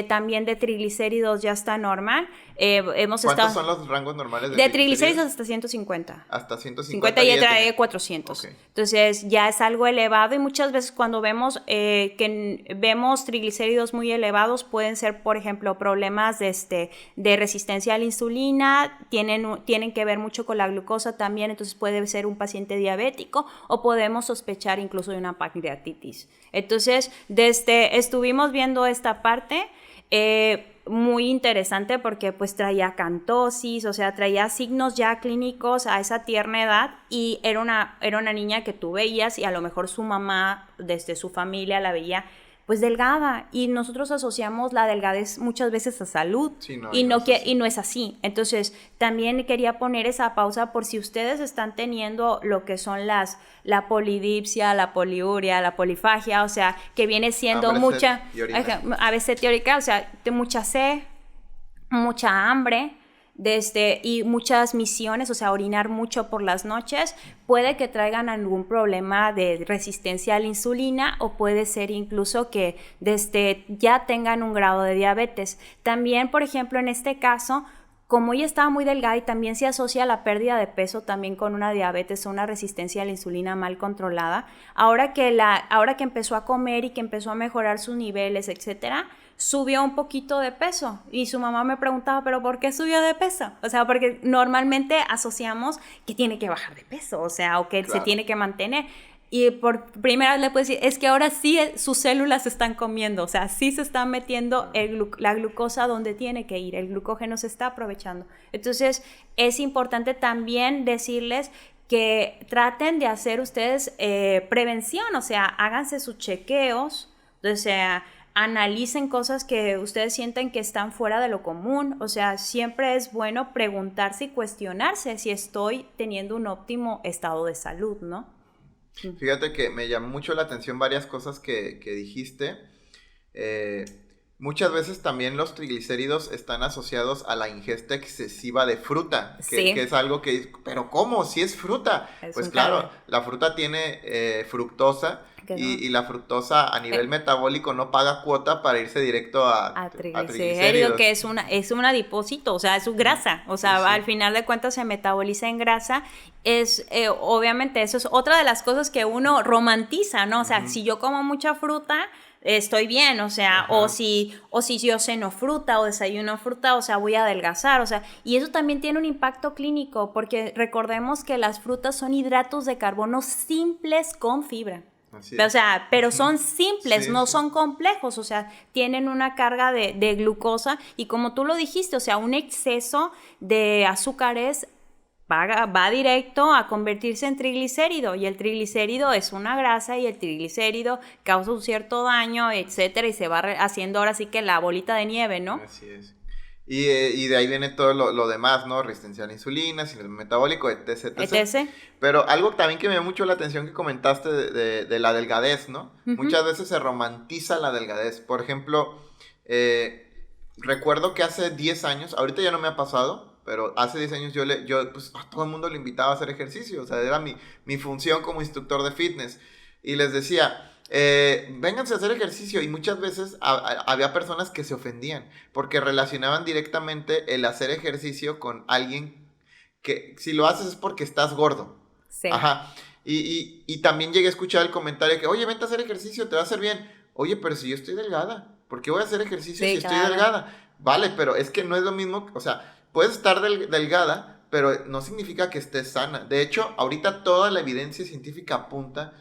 También de triglicéridos ya está normal. ¿Cuántos son los rangos normales de triglicéridos? Hasta 150. Hasta 150 y ya trae 400. Okay. Entonces ya es algo elevado, y muchas veces cuando vemos triglicéridos muy elevados pueden ser, por ejemplo, problemas de resistencia a la insulina, tienen que ver mucho con la glucosa también. Entonces puede ser un paciente diabético, o podemos sospechar incluso de una pancreatitis. Entonces, estuvimos viendo esta parte muy interesante, porque pues traía acantosis, o sea, traía signos ya clínicos a esa tierna edad, y era una niña que tú veías y a lo mejor su mamá, desde su familia, la veía pues delgada, y nosotros asociamos la delgadez muchas veces a salud. Sí, y no es así. Entonces también quería poner esa pausa por si ustedes están teniendo lo que son la polidipsia, la poliuria, la polifagia, o sea, que viene siendo a veces teórica, o sea, de mucha sed, mucha hambre, y muchas misiones, o sea, orinar mucho por las noches, puede que traigan algún problema de resistencia a la insulina, o puede ser incluso que ya tengan un grado de diabetes. También, por ejemplo, en este caso, como ella estaba muy delgada, y también se asocia la pérdida de peso también con una diabetes o una resistencia a la insulina mal controlada, ahora que empezó a comer y que empezó a mejorar sus niveles, etcétera, subió un poquito de peso, y su mamá me preguntaba, ¿pero por qué subió de peso? O sea, porque normalmente asociamos que tiene que bajar de peso, o sea, o que se tiene que mantener. Y por primera vez le puedo decir, es que ahora sí sus células se están comiendo, o sea, sí se está metiendo la glucosa donde tiene que ir, el glucógeno se está aprovechando. Entonces, es importante también decirles que traten de hacer ustedes prevención, o sea, háganse sus chequeos, o sea, analicen cosas que ustedes sienten que están fuera de lo común. O sea, siempre es bueno preguntarse y cuestionarse si estoy teniendo un óptimo estado de salud, ¿no? Fíjate que me llamó mucho la atención varias cosas que dijiste. Muchas veces también los triglicéridos están asociados a la ingesta excesiva de fruta, que es algo que, pero ¿cómo? Si es fruta. Pues claro, la fruta tiene fructosa y la fructosa a nivel metabólico no paga cuota para irse directo a triglicéridos. Que es un adipósito, o sea, es su grasa, o sea, al final de cuentas se metaboliza en grasa. Obviamente eso es otra de las cosas que uno romantiza, ¿no? O sea, si yo como mucha fruta, estoy bien, o sea, o si yo ceno fruta o desayuno fruta, o sea, voy a adelgazar, o sea, y eso también tiene un impacto clínico, porque recordemos que las frutas son hidratos de carbono simples con fibra. O sea, pero son simples, no son complejos, o sea, tienen una carga de glucosa y como tú lo dijiste, o sea, un exceso de azúcares va directo a convertirse en triglicérido y el triglicérido es una grasa y el triglicérido causa un cierto daño, etcétera, y se va haciendo ahora sí que la bolita de nieve, ¿no? Así es. Y de ahí viene todo lo demás, ¿no? Resistencia a la insulina, síndrome metabólico, etc. Pero algo también que me dio mucho la atención que comentaste de la delgadez, ¿no? Muchas veces se romantiza la delgadez. Por ejemplo, recuerdo que hace 10 años, ahorita ya no me ha pasado, pero hace 10 años yo pues, a todo el mundo le invitaba a hacer ejercicio. O sea, era mi función como instructor de fitness. Y les decía, vénganse a hacer ejercicio. Y muchas veces había personas que se ofendían porque relacionaban directamente el hacer ejercicio con alguien que si lo haces es porque estás gordo. Sí. Ajá. Y también llegué a escuchar el comentario que, oye, vente a hacer ejercicio, te va a hacer bien. Oye, pero si yo estoy delgada, ¿por qué voy a hacer ejercicio si estoy delgada? Vale, pero es que no es lo mismo, o sea, puedes estar delgada, pero no significa que estés sana. De hecho, ahorita toda la evidencia científica apunta,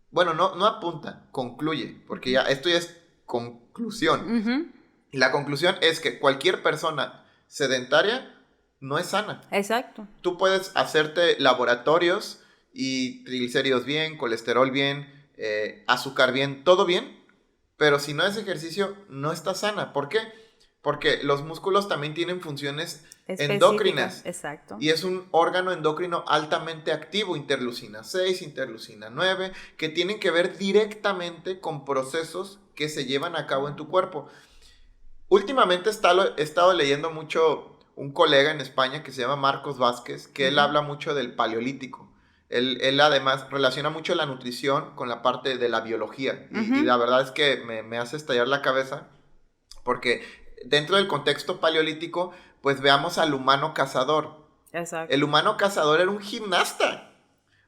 bueno, no apunta, concluye, porque ya esto ya es conclusión. Y la conclusión es que cualquier persona sedentaria no es sana. Exacto. Tú puedes hacerte laboratorios y triglicéridos bien, colesterol bien, azúcar bien, todo bien, pero si no es ejercicio, no estás sana. ¿Por qué? Porque los músculos también tienen funciones endócrinas. Exacto. Y es un órgano endocrino altamente activo, interleucina 6, interleucina 9, que tienen que ver directamente con procesos que se llevan a cabo en tu cuerpo. Últimamente he estado leyendo mucho un colega en España que se llama Marcos Vázquez, que él habla mucho del paleolítico. Él además relaciona mucho la nutrición con la parte de la biología. Y la verdad es que me hace estallar la cabeza porque dentro del contexto paleolítico, pues veamos al humano cazador. Exacto. El humano cazador era un gimnasta.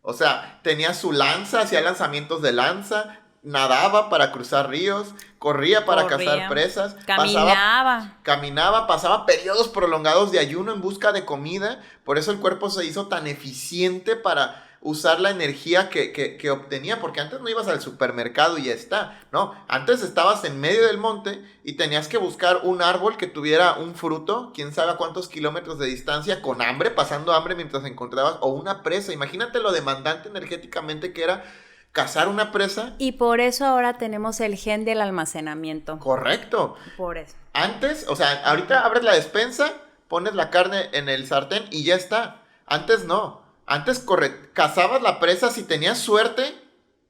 O sea, tenía su lanza, hacía lanzamientos de lanza, nadaba para cruzar ríos, corría para cazar presas, caminaba, pasaba periodos prolongados de ayuno en busca de comida. Por eso el cuerpo se hizo tan eficiente para usar la energía que obtenía, porque antes no ibas al supermercado y ya está, no, antes estabas en medio del monte y tenías que buscar un árbol que tuviera un fruto, quién sabe a cuántos kilómetros de distancia, con hambre, pasando hambre mientras encontrabas, o una presa. Imagínate lo demandante energéticamente que era cazar una presa. Y por eso ahora tenemos el gen del almacenamiento. Correcto. Por eso. Antes, o sea, ahorita abres la despensa, pones la carne en el sartén y ya está. Antes no. Antes cazabas la presa, si tenías suerte,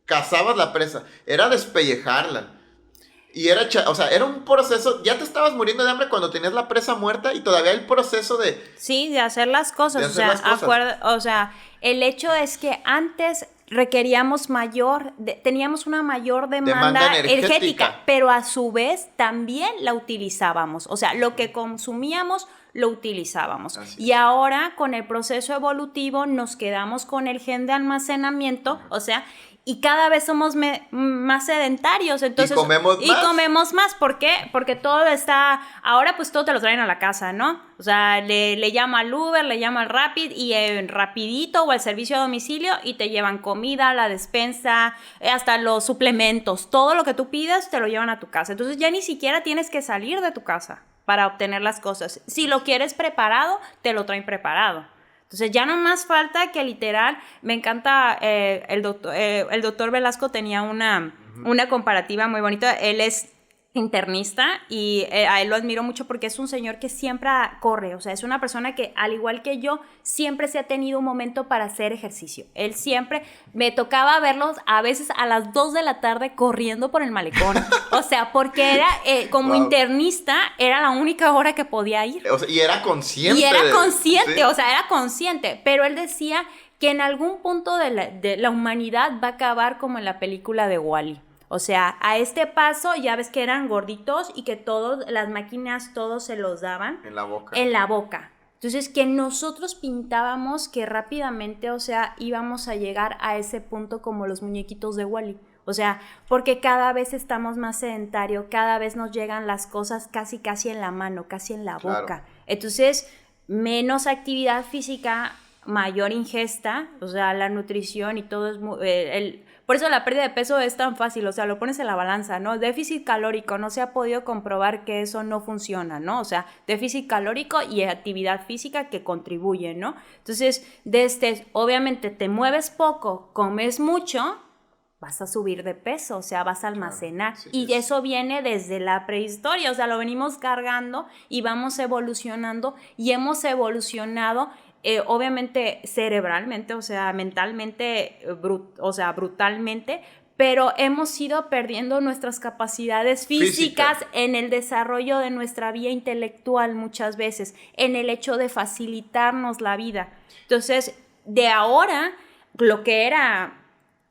cazabas la presa. Era despellejarla. Y era un proceso, ya te estabas muriendo de hambre cuando tenías la presa muerta y todavía el proceso de... Sí, de hacer las cosas. O sea, el hecho es que antes teníamos una mayor demanda energética, pero a su vez también la utilizábamos. O sea, lo que consumíamos lo utilizábamos. Y ahora con el proceso evolutivo nos quedamos con el gen de almacenamiento, o sea, y cada vez somos más sedentarios. Entonces, y comemos más. ¿Por qué? Porque todo está, ahora pues todo te lo traen a la casa, ¿no? O sea, le llama al Uber, le llama al Rapid y rapidito o al servicio a domicilio y te llevan comida, la despensa, hasta los suplementos, todo lo que tú pidas te lo llevan a tu casa. Entonces ya ni siquiera tienes que salir de tu casa para obtener las cosas. Si lo quieres preparado, te lo traen preparado. Entonces ya no más falta que literal, me encanta, el doctor Velasco tenía una comparativa muy bonita. Él es internista y a él lo admiro mucho porque es un señor que siempre corre, o sea, es una persona que al igual que yo siempre se ha tenido un momento para hacer ejercicio. Él siempre, me tocaba verlos a veces a las 2 de la tarde corriendo por el malecón, o sea, porque era como internista, era la única hora que podía ir. O sea, y era consciente. Y era consciente, ¿sí? O sea, era consciente, pero él decía que en algún punto de la humanidad va a acabar como en la película de Wall-E. O sea, a este paso ya ves que eran gorditos y que todos, las máquinas, todos se los daban. En la boca. En la boca. Entonces, que nosotros pintábamos que rápidamente, o sea, íbamos a llegar a ese punto como los muñequitos de Wall-E. O sea, porque cada vez estamos más sedentarios, cada vez nos llegan las cosas casi en la mano, casi en la boca. Claro. Entonces, menos actividad física, mayor ingesta, o sea, la nutrición y todo es muy... Por eso la pérdida de peso es tan fácil, o sea, lo pones en la balanza, ¿no? Déficit calórico, no se ha podido comprobar que eso no funciona, ¿no? O sea, déficit calórico y actividad física que contribuyen, ¿no? Entonces, obviamente te mueves poco, comes mucho, vas a subir de peso, o sea, vas a almacenar. Sí, y eso viene desde la prehistoria, o sea, lo venimos cargando y vamos evolucionando y hemos evolucionado obviamente cerebralmente, o sea, mentalmente, brutalmente, pero hemos ido perdiendo nuestras capacidades físicas en el desarrollo de nuestra vía intelectual muchas veces, en el hecho de facilitarnos la vida. Entonces, de ahora, lo que era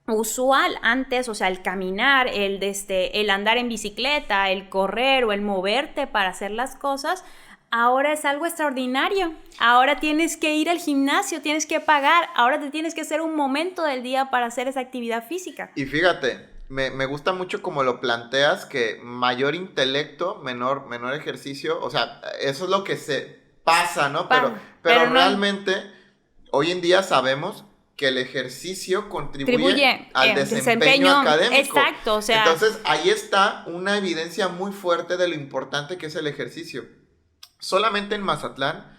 usual antes, o sea, el caminar, el andar en bicicleta, el correr o el moverte para hacer las cosas, ahora es algo extraordinario. Ahora tienes que ir al gimnasio, tienes que pagar, ahora te tienes que hacer un momento del día para hacer esa actividad física. Y fíjate, me gusta mucho como lo planteas, que mayor intelecto, menor ejercicio, o sea, eso es lo que se pasa, ¿no? Pero no, realmente, hoy en día sabemos que el ejercicio contribuye al desempeño académico. Exacto, o sea... Entonces, ahí está una evidencia muy fuerte de lo importante que es el ejercicio. Solamente en Mazatlán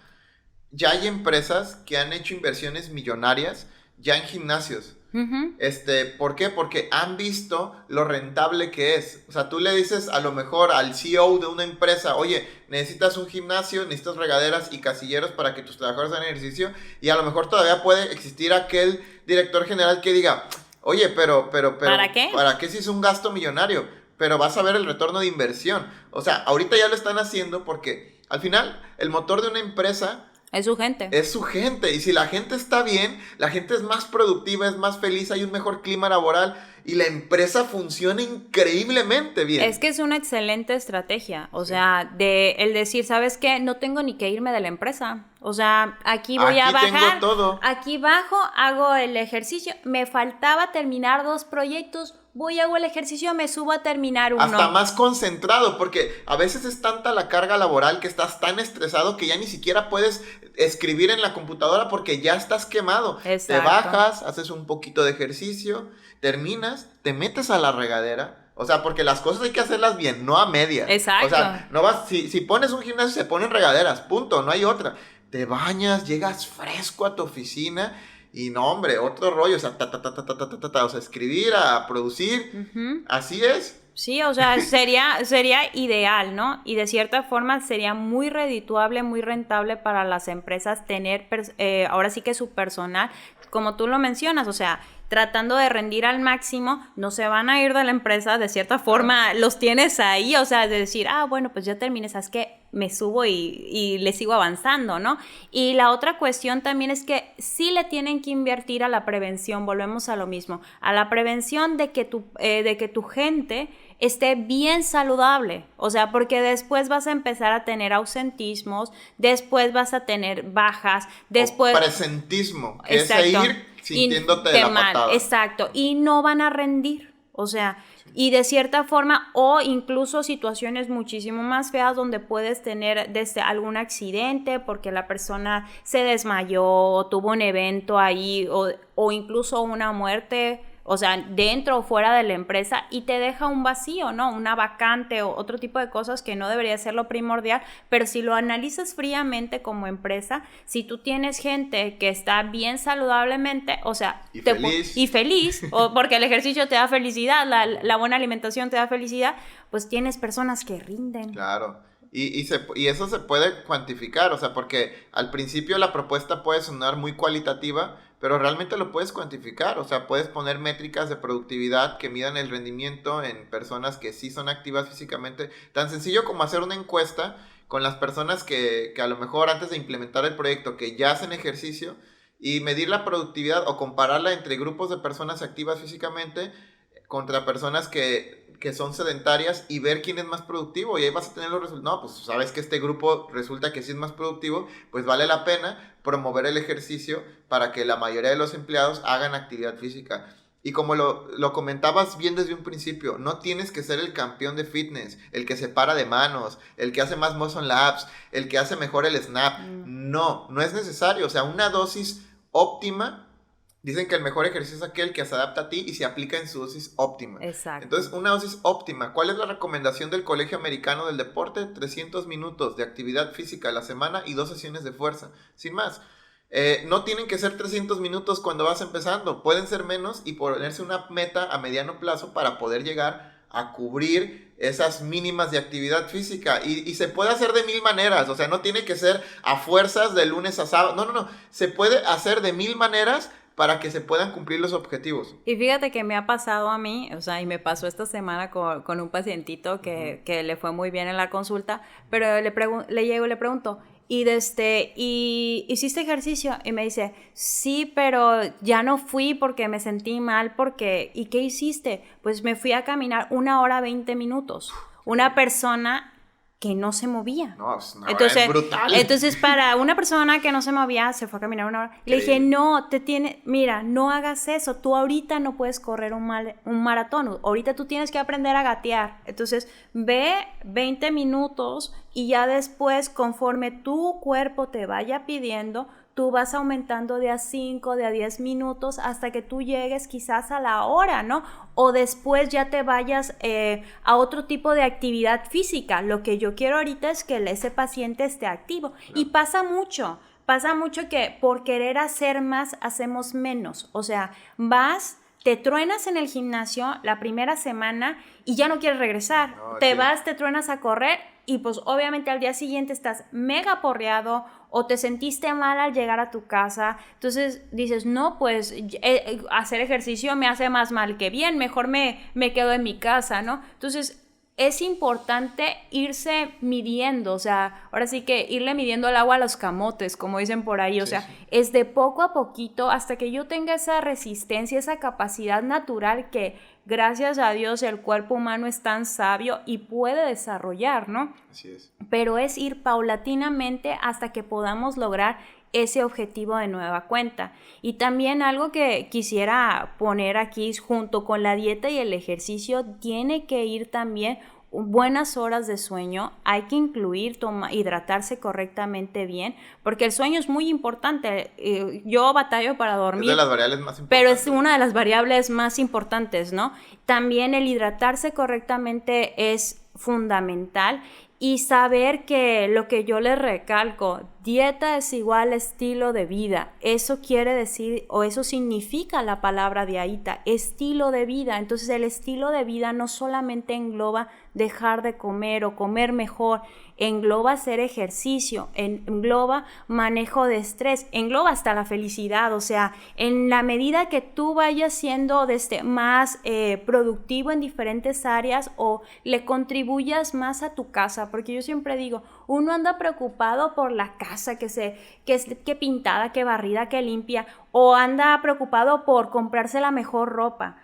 ya hay empresas que han hecho inversiones millonarias ya en gimnasios. Uh-huh. ¿Por qué? Porque han visto lo rentable que es. O sea, tú le dices a lo mejor al CEO de una empresa, oye, necesitas un gimnasio, necesitas regaderas y casilleros para que tus trabajadores hagan ejercicio, y a lo mejor todavía puede existir aquel director general que diga, oye, pero ¿para qué? ¿Para qué si es un gasto millonario? Pero vas a ver el retorno de inversión. O sea, ahorita ya lo están haciendo porque al final el motor de una empresa es su gente. Es su gente. Y si la gente está bien, la gente es más productiva, es más feliz, hay un mejor clima laboral y la empresa funciona increíblemente bien. Es que es una excelente estrategia. O sea, el decir, ¿sabes qué? No tengo ni que irme de la empresa. O sea, aquí voy a bajar. Tengo todo. Aquí bajo, hago el ejercicio. Me faltaba terminar 2 proyectos. Voy, hago el ejercicio, me subo a terminar uno. Hasta más concentrado, porque a veces es tanta la carga laboral que estás tan estresado que ya ni siquiera puedes escribir en la computadora porque ya estás quemado. Exacto. Te bajas, haces un poquito de ejercicio, terminas, te metes a la regadera. O sea, porque las cosas hay que hacerlas bien, no a medias. Exacto. O sea, no vas, si pones un gimnasio se ponen regaderas, punto, no hay otra. Te bañas, llegas fresco a tu oficina. Y no, hombre, otro rollo, o sea, o sea, escribir, a producir, uh-huh. Así es. Sí, o sea, sería ideal, ¿no? Y de cierta forma sería muy redituable, muy rentable para las empresas tener, ahora sí que su personal, como tú lo mencionas, o sea, tratando de rendir al máximo, no se van a ir de la empresa, de cierta forma los tienes ahí, o sea, de decir, bueno, pues ya terminé, ¿sabes qué? Me subo y le sigo avanzando, ¿no? Y la otra cuestión también es que sí le tienen que invertir a la prevención, volvemos a lo mismo, a la prevención de que tu gente esté bien saludable, o sea, porque después vas a empezar a tener ausentismos, después vas a tener bajas, después... O presentismo, que exacto, es ir sintiéndote de la patada. Exacto, y no van a rendir, o sea... Y de cierta forma, o incluso situaciones muchísimo más feas donde puedes tener desde algún accidente porque la persona se desmayó o tuvo un evento ahí o incluso una muerte o sea, dentro o fuera de la empresa, y te deja un vacío, ¿no? Una vacante o otro tipo de cosas que no debería ser lo primordial, pero si lo analizas fríamente como empresa, si tú tienes gente que está bien saludablemente, o sea, y feliz, o porque el ejercicio te da felicidad, la buena alimentación te da felicidad, pues tienes personas que rinden. Claro. Y eso se puede cuantificar, o sea, porque al principio la propuesta puede sonar muy cualitativa, pero realmente lo puedes cuantificar, o sea, puedes poner métricas de productividad que midan el rendimiento en personas que sí son activas físicamente, tan sencillo como hacer una encuesta con las personas que a lo mejor antes de implementar el proyecto, que ya hacen ejercicio, y medir la productividad o compararla entre grupos de personas activas físicamente contra personas que son sedentarias y ver quién es más productivo, y ahí vas a tener los resultados. No, pues sabes que este grupo resulta que sí es más productivo, pues vale la pena promover el ejercicio para que la mayoría de los empleados hagan actividad física. Y como lo comentabas bien desde un principio, no tienes que ser el campeón de fitness, el que se para de manos, el que hace más motion laps, el que hace mejor el snap. No es necesario. O sea, una dosis óptima. Dicen que el mejor ejercicio es aquel que se adapta a ti y se aplica en su dosis óptima. Exacto. Entonces, una dosis óptima. ¿Cuál es la recomendación del Colegio Americano del Deporte? 300 minutos de actividad física a la semana y 2 sesiones de fuerza. Sin más. No tienen que ser 300 minutos cuando vas empezando. Pueden ser menos y ponerse una meta a mediano plazo para poder llegar a cubrir esas mínimas de actividad física. Y se puede hacer de 1000 maneras. O sea, no tiene que ser a fuerzas de lunes a sábado. No. Se puede hacer de 1000 maneras para que se puedan cumplir los objetivos. Y fíjate que me ha pasado a mí, o sea, y me pasó esta semana con un pacientito que le fue muy bien en la consulta, pero le llego y le pregunto, ¿y hiciste ejercicio? Y me dice, sí, pero ya no fui porque me sentí mal, ¿y qué hiciste? Pues me fui a caminar 1 hora 20 minutos. Una persona que no se movía. No, es brutal. Entonces, para una persona que no se movía, se fue a caminar 1 hora. Le dije, mira, no hagas eso. Tú ahorita no puedes correr un maratón. Ahorita tú tienes que aprender a gatear. Entonces, ve 20 minutos y ya después, conforme tu cuerpo te vaya pidiendo, tú vas aumentando de a 5, de a 10 minutos hasta que tú llegues quizás a la hora, ¿no? O después ya te vayas a otro tipo de actividad física. Lo que yo quiero ahorita es que ese paciente esté activo. Claro. Y pasa mucho que por querer hacer más, hacemos menos. O sea, te truenas en el gimnasio la primera semana y ya no quieres regresar. Te truenas a correr y pues obviamente al día siguiente estás mega porreado o te sentiste mal al llegar a tu casa. Entonces dices, no, pues hacer ejercicio me hace más mal que bien, mejor me quedo en mi casa, ¿no? Entonces es importante irse midiendo, o sea, ahora sí que irle midiendo el agua a los camotes, como dicen por ahí, o sea, es de poco a poquito hasta que yo tenga esa resistencia, esa capacidad natural que gracias a Dios el cuerpo humano es tan sabio y puede desarrollar, ¿no? Así es. Pero es ir paulatinamente hasta que podamos lograr ese objetivo de nueva cuenta. Y también algo que quisiera poner aquí junto con la dieta y el ejercicio, tiene que ir también buenas horas de sueño. Hay que incluir hidratarse correctamente bien, porque el sueño es muy importante. Yo batallo para dormir. Es de las variables más importantes. Pero es una de las variables más importantes, ¿no? También el hidratarse correctamente es fundamental. Y saber que lo que yo les recalco, dieta es igual a estilo de vida. Eso quiere decir, o eso significa la palabra de AITA, estilo de vida. Entonces el estilo de vida no solamente engloba dejar de comer o comer mejor, engloba hacer ejercicio, engloba manejo de estrés, engloba hasta la felicidad. O sea, en la medida que tú vayas siendo más productivo en diferentes áreas o le contribuyas más a tu casa, porque yo siempre digo, uno anda preocupado por la casa, que pintada, que barrida, que limpia, o anda preocupado por comprarse la mejor ropa,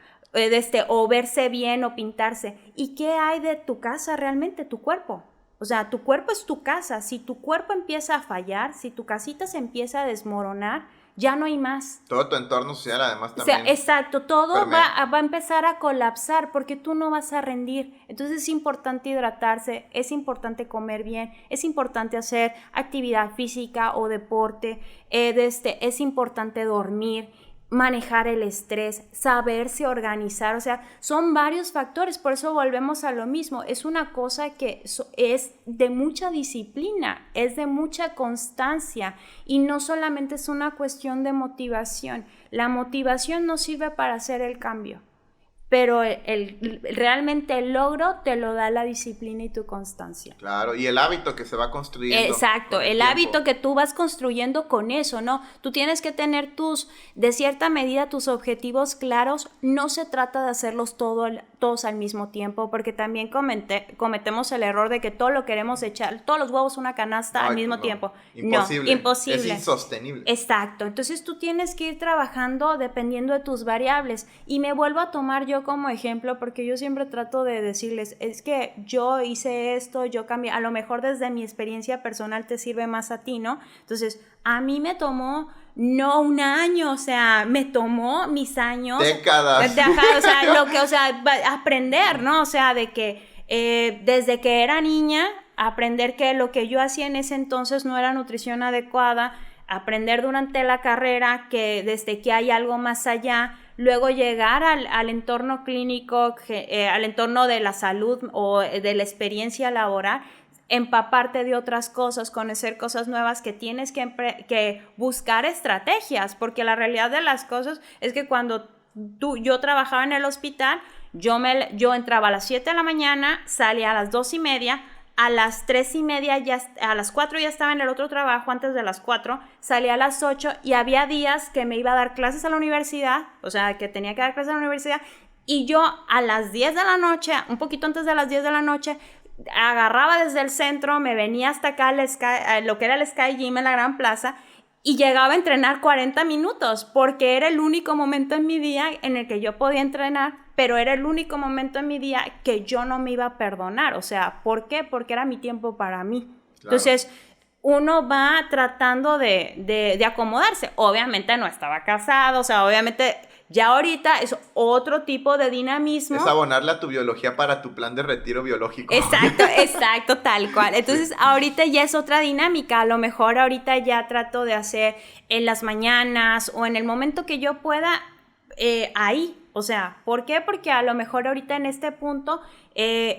o verse bien o pintarse. ¿Y qué hay de tu casa realmente? Tu cuerpo. O sea, tu cuerpo es tu casa. Si tu cuerpo empieza a fallar, si tu casita se empieza a desmoronar, ya no hay más. Todo tu entorno social además también. O sea, exacto, todo va a empezar a colapsar porque tú no vas a rendir. Entonces es importante hidratarse, es importante comer bien, es importante hacer actividad física o deporte, es importante dormir. manejar el estrés, saberse organizar, o sea, son varios factores, por eso volvemos a lo mismo, es una cosa que es de mucha disciplina, es de mucha constancia y no solamente es una cuestión de motivación. La motivación no sirve para hacer el cambio, pero realmente el logro te lo da la disciplina y tu constancia. Claro, y el hábito que se va construyendo. Exacto, el hábito que tú vas construyendo con eso, ¿no? Tú tienes que tener de cierta medida, tus objetivos claros. No se trata de hacerlos todos al mismo tiempo, porque también cometemos el error de que todo lo queremos echar, todos los huevos en una canasta al mismo tiempo. Imposible. No, imposible. Es insostenible. Exacto, entonces tú tienes que ir trabajando dependiendo de tus variables. Y me vuelvo a tomar yo como ejemplo, porque yo siempre trato de decirles, es que yo hice esto, yo cambié, a lo mejor desde mi experiencia personal te sirve más a ti, ¿no? Entonces, a mí me tomó no un año, o sea, me tomó mis años. Décadas. O sea, aprender, ¿no? O sea, de que desde que era niña, aprender que lo que yo hacía en ese entonces no era nutrición adecuada, aprender durante la carrera que desde que hay algo más allá, luego llegar al entorno clínico, al entorno de la salud o de la experiencia laboral, empaparte de otras cosas, conocer cosas nuevas, que tienes que buscar estrategias, porque la realidad de las cosas es que cuando yo trabajaba en el hospital, yo entraba a las 7 de la mañana, salía a las 2:30, a las 3:30, a las 4 ya estaba en el otro trabajo, antes de las 4, salía a las 8 y había días que me iba a dar clases a la universidad, o sea, que tenía que dar clases a la universidad, y yo a las 10 de la noche, un poquito antes de las 10 de la noche, agarraba desde el centro, me venía hasta acá, lo que era el Sky Gym en la Gran Plaza, y llegaba a entrenar 40 minutos, porque era el único momento en mi día en el que yo podía entrenar, pero era el único momento en mi día que yo no me iba a perdonar. O sea, ¿por qué? Porque era mi tiempo para mí. Claro. Entonces, uno va tratando de acomodarse. Obviamente no estaba casado, o sea, obviamente ya ahorita es otro tipo de dinamismo. Es abonarle a tu biología para tu plan de retiro biológico. Exacto, tal cual. Entonces, ahorita ya es otra dinámica. A lo mejor ahorita ya trato de hacer en las mañanas o en el momento que yo pueda, ahí. O sea, ¿por qué? Porque a lo mejor ahorita en este punto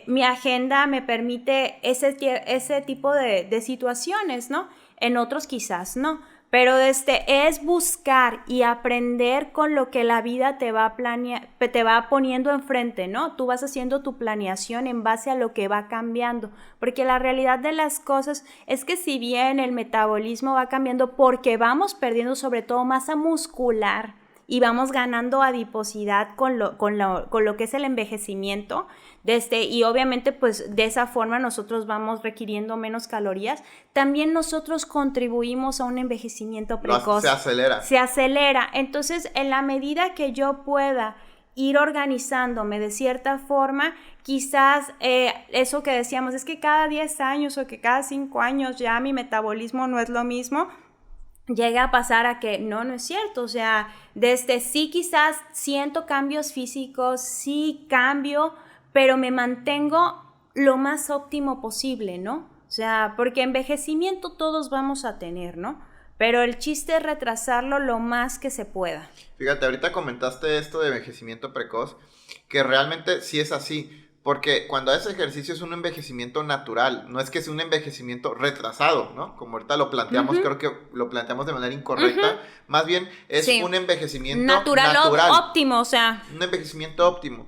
mi agenda me permite ese tipo de situaciones, ¿no? En otros quizás no. Pero es buscar y aprender con lo que la vida te va poniendo enfrente, ¿no? Tú vas haciendo tu planeación en base a lo que va cambiando. Porque la realidad de las cosas es que si bien el metabolismo va cambiando porque vamos perdiendo sobre todo masa muscular, y vamos ganando adiposidad con lo que es el envejecimiento, y obviamente pues de esa forma nosotros vamos requiriendo menos calorías, también nosotros contribuimos a un envejecimiento precoz. Se acelera, entonces en la medida que yo pueda ir organizándome de cierta forma, quizás eso que decíamos, es que cada 10 años o que cada 5 años ya mi metabolismo no es lo mismo, llega a pasar a que no es cierto, o sea, sí quizás siento cambios físicos, sí cambio, pero me mantengo lo más óptimo posible, ¿no? O sea, porque envejecimiento todos vamos a tener, ¿no? Pero el chiste es retrasarlo lo más que se pueda. Fíjate, ahorita comentaste esto de envejecimiento precoz, que realmente sí es así. Porque cuando haces ejercicio es un envejecimiento natural, no es que sea un envejecimiento retrasado, ¿no? Como ahorita lo planteamos, creo que lo planteamos de manera incorrecta, más bien es un envejecimiento natural. Óptimo, o sea. Un envejecimiento óptimo.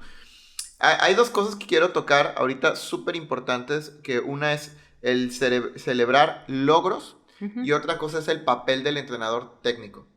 Hay dos cosas que quiero tocar ahorita súper importantes, que una es el celebrar logros y otra cosa es el papel del entrenador técnico.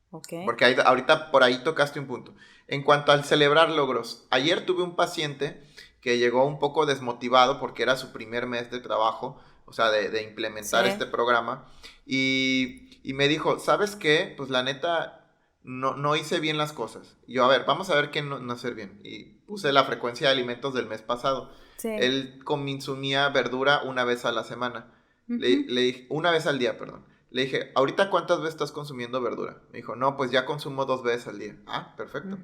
Okay. Porque ahorita por ahí tocaste un punto. En cuanto al celebrar logros, ayer tuve un paciente que llegó un poco desmotivado porque era su primer mes de trabajo, o sea, de implementar este programa, y me dijo, ¿sabes qué? Pues la neta, no hice bien las cosas. Y yo, a ver, vamos a ver qué no hacer bien. Y puse la frecuencia de alimentos del mes pasado. Sí. Él consumía verdura una vez a la semana. Le dije, una vez al día, perdón. Le dije, ¿ahorita cuántas veces estás consumiendo verdura? Me dijo, no, pues ya consumo 2 veces al día. Ah, perfecto.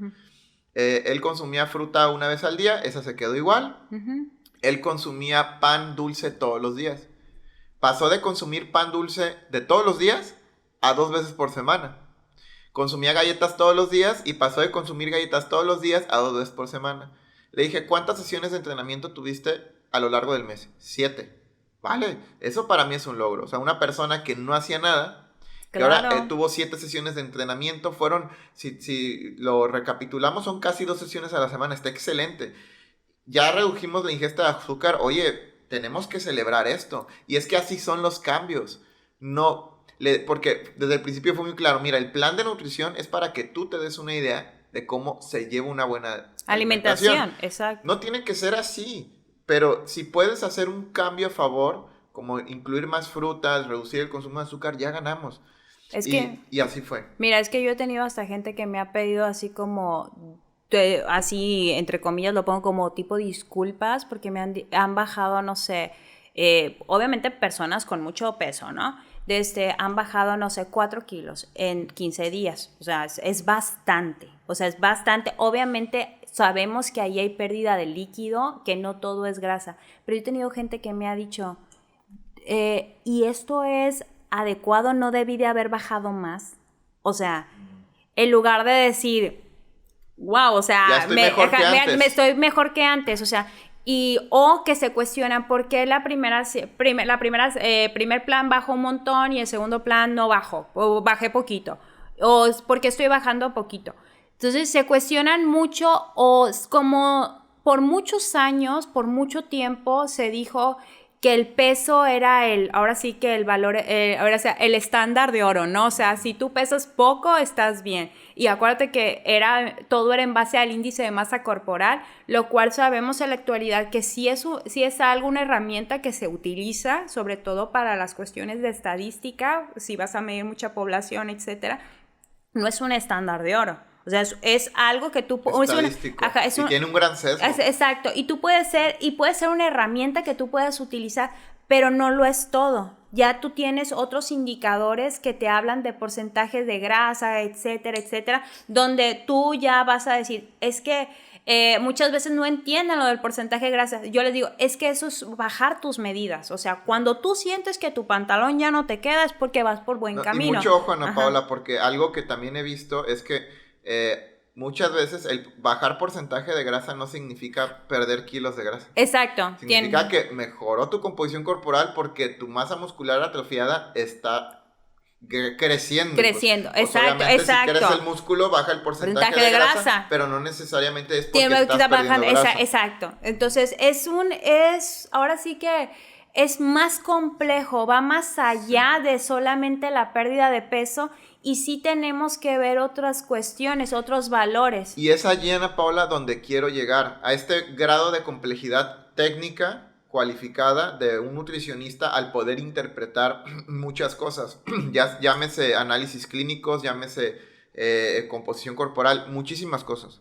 Él consumía fruta una vez al día, esa se quedó igual. Él consumía pan dulce todos los días. Pasó de consumir pan dulce de todos los días a 2 veces por semana. consumía galletas todos los días y pasó de consumir galletas todos los días a 2 veces por semana. Le dije, ¿cuántas sesiones de entrenamiento tuviste a lo largo del mes? 7. Vale, eso para mí es un logro. O sea, una persona que no hacía nada, que ahora tuvo 7 sesiones de entrenamiento, fueron, si lo recapitulamos, son casi 2 sesiones a la semana, está excelente. Ya redujimos la ingesta de azúcar, oye, tenemos que celebrar esto. Y es que así son los cambios. Porque desde el principio fue muy claro, mira, el plan de nutrición es para que tú te des una idea de cómo se lleva una buena alimentación. Exacto. No tiene que ser así, pero si puedes hacer un cambio a favor, como incluir más frutas, reducir el consumo de azúcar, ya ganamos. Y así fue. Mira, es que yo he tenido hasta gente que me ha pedido así como, así entre comillas lo pongo como tipo disculpas, porque me han bajado, no sé, obviamente personas con mucho peso, ¿no? Han bajado, no sé, 4 kilos en 15 días. O sea, es bastante. O sea, es bastante. Obviamente sabemos que ahí hay pérdida de líquido, que no todo es grasa. Pero yo he tenido gente que me ha dicho, ¿y esto es adecuado? ¿No debí de haber bajado más? O sea, en lugar de decir, wow, o sea, me estoy mejor que antes. O sea, o que se cuestionan por qué primer plan bajó un montón y el segundo plan no bajó, o bajé poquito, o por qué estoy bajando poquito. Entonces se cuestionan mucho, o como por muchos años, por mucho tiempo se dijo que el peso era ahora sí que el valor, ahora sea, el estándar de oro, ¿no? O sea, si tú pesas poco, estás bien. Y acuérdate que todo era en base al índice de masa corporal, lo cual sabemos en la actualidad que sí es una herramienta que se utiliza, sobre todo para las cuestiones de estadística, si vas a medir mucha población, etcétera, no es un estándar de oro. O sea, es algo que tú... Estadístico. Y tiene un gran sesgo. Exacto. Y puede ser una herramienta que tú puedas utilizar, pero no lo es todo. Ya tú tienes otros indicadores que te hablan de porcentajes de grasa, etcétera, etcétera, donde tú ya vas a decir, es que muchas veces no entienden lo del porcentaje de grasa. Yo les digo, es que eso es bajar tus medidas. O sea, cuando tú sientes que tu pantalón ya no te queda, es porque vas por buen camino. Y mucho ojo, Ana Paula, porque algo que también he visto es que muchas veces el bajar porcentaje de grasa no significa perder kilos de grasa. Exacto. Significa que mejoró tu composición corporal porque tu masa muscular atrofiada está creciendo. Exacto, pues, exacto. Si quieres el músculo, baja el porcentaje de grasa, pero no necesariamente es porque estás perdiendo grasa. Exacto. Entonces, ahora sí que es más complejo, va más allá de solamente la pérdida de peso. Y sí tenemos que ver otras cuestiones, otros valores. Y es allí, Ana Paula, donde quiero llegar, a este grado de complejidad técnica cualificada de un nutricionista al poder interpretar muchas cosas. Llámese análisis clínicos, llámese composición corporal, muchísimas cosas.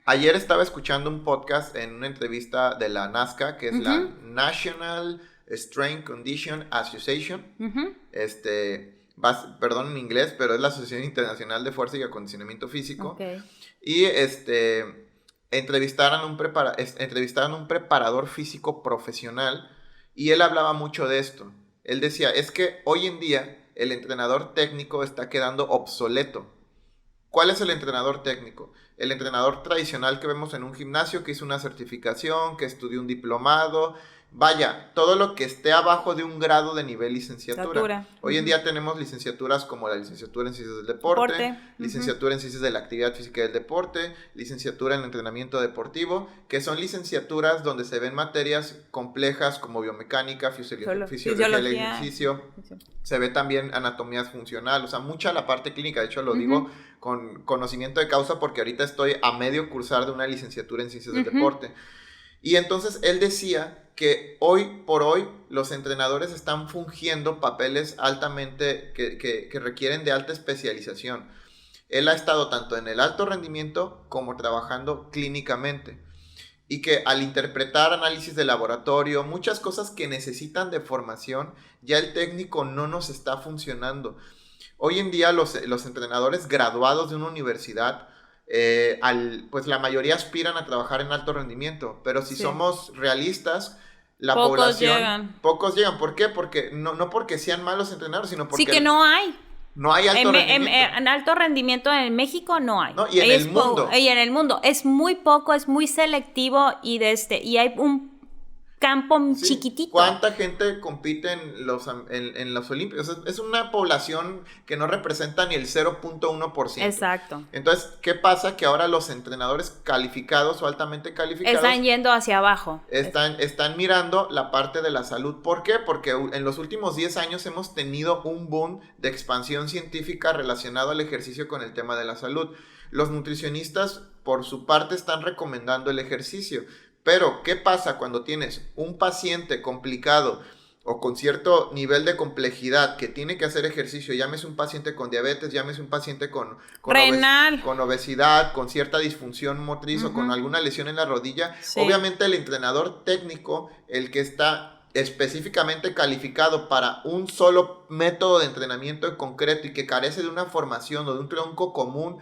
Ayer estaba escuchando un podcast en una entrevista de la NASCA, que es la National Strength Condition Association. Perdón en inglés, pero es la Asociación Internacional de Fuerza y Acondicionamiento Físico. Okay. Y entrevistaron a un preparador físico profesional y él hablaba mucho de esto. Él decía, es que hoy en día el entrenador técnico está quedando obsoleto. ¿Cuál es el entrenador técnico? El entrenador tradicional que vemos en un gimnasio, que hizo una certificación, que estudió un diplomado. Vaya, todo lo que esté abajo de un grado de nivel licenciatura. Hoy en día tenemos licenciaturas como la licenciatura en Ciencias del Deporte. Licenciatura en Ciencias de la Actividad Física y del Deporte, licenciatura en Entrenamiento Deportivo, que son licenciaturas donde se ven materias complejas como biomecánica, fisiología del ejercicio. Se ve también anatomía funcional, o sea, mucha la parte clínica. De hecho, lo digo con conocimiento de causa porque ahorita estoy a medio cursar de una licenciatura en Ciencias del Deporte. Y entonces él decía que hoy por hoy los entrenadores están fungiendo papeles altamente que requieren de alta especialización. Él ha estado tanto en el alto rendimiento como trabajando clínicamente. Y que al interpretar análisis de laboratorio, muchas cosas que necesitan de formación, ya el técnico no nos está funcionando. Hoy en día los entrenadores graduados de una universidad, pues la mayoría aspiran a trabajar en alto rendimiento, pero si somos realistas, pocos llegan. ¿Por qué? Porque no porque sean malos entrenadores, sino porque que no hay. No hay alto rendimiento. En alto rendimiento en México no hay. No, y en el mundo. Y en el mundo. Es muy poco, es muy selectivo y y hay un campo chiquitito. ¿Cuánta gente compite en los Olímpicos? Es una población que no representa ni el 0.1%. Exacto. Entonces, ¿qué pasa? Que ahora los entrenadores calificados o altamente calificados están yendo hacia abajo. Están mirando la parte de la salud. ¿Por qué? Porque en los últimos 10 años hemos tenido un boom de expansión científica relacionado al ejercicio con el tema de la salud. Los nutricionistas, por su parte, están recomendando el ejercicio. Pero, ¿qué pasa cuando tienes un paciente complicado o con cierto nivel de complejidad que tiene que hacer ejercicio? Llámese un paciente con diabetes, llámese un paciente con renal, con obesidad, con cierta disfunción motriz o con alguna lesión en la rodilla. Sí. Obviamente el entrenador técnico, el que está específicamente calificado para un solo método de entrenamiento en concreto y que carece de una formación o de un tronco común,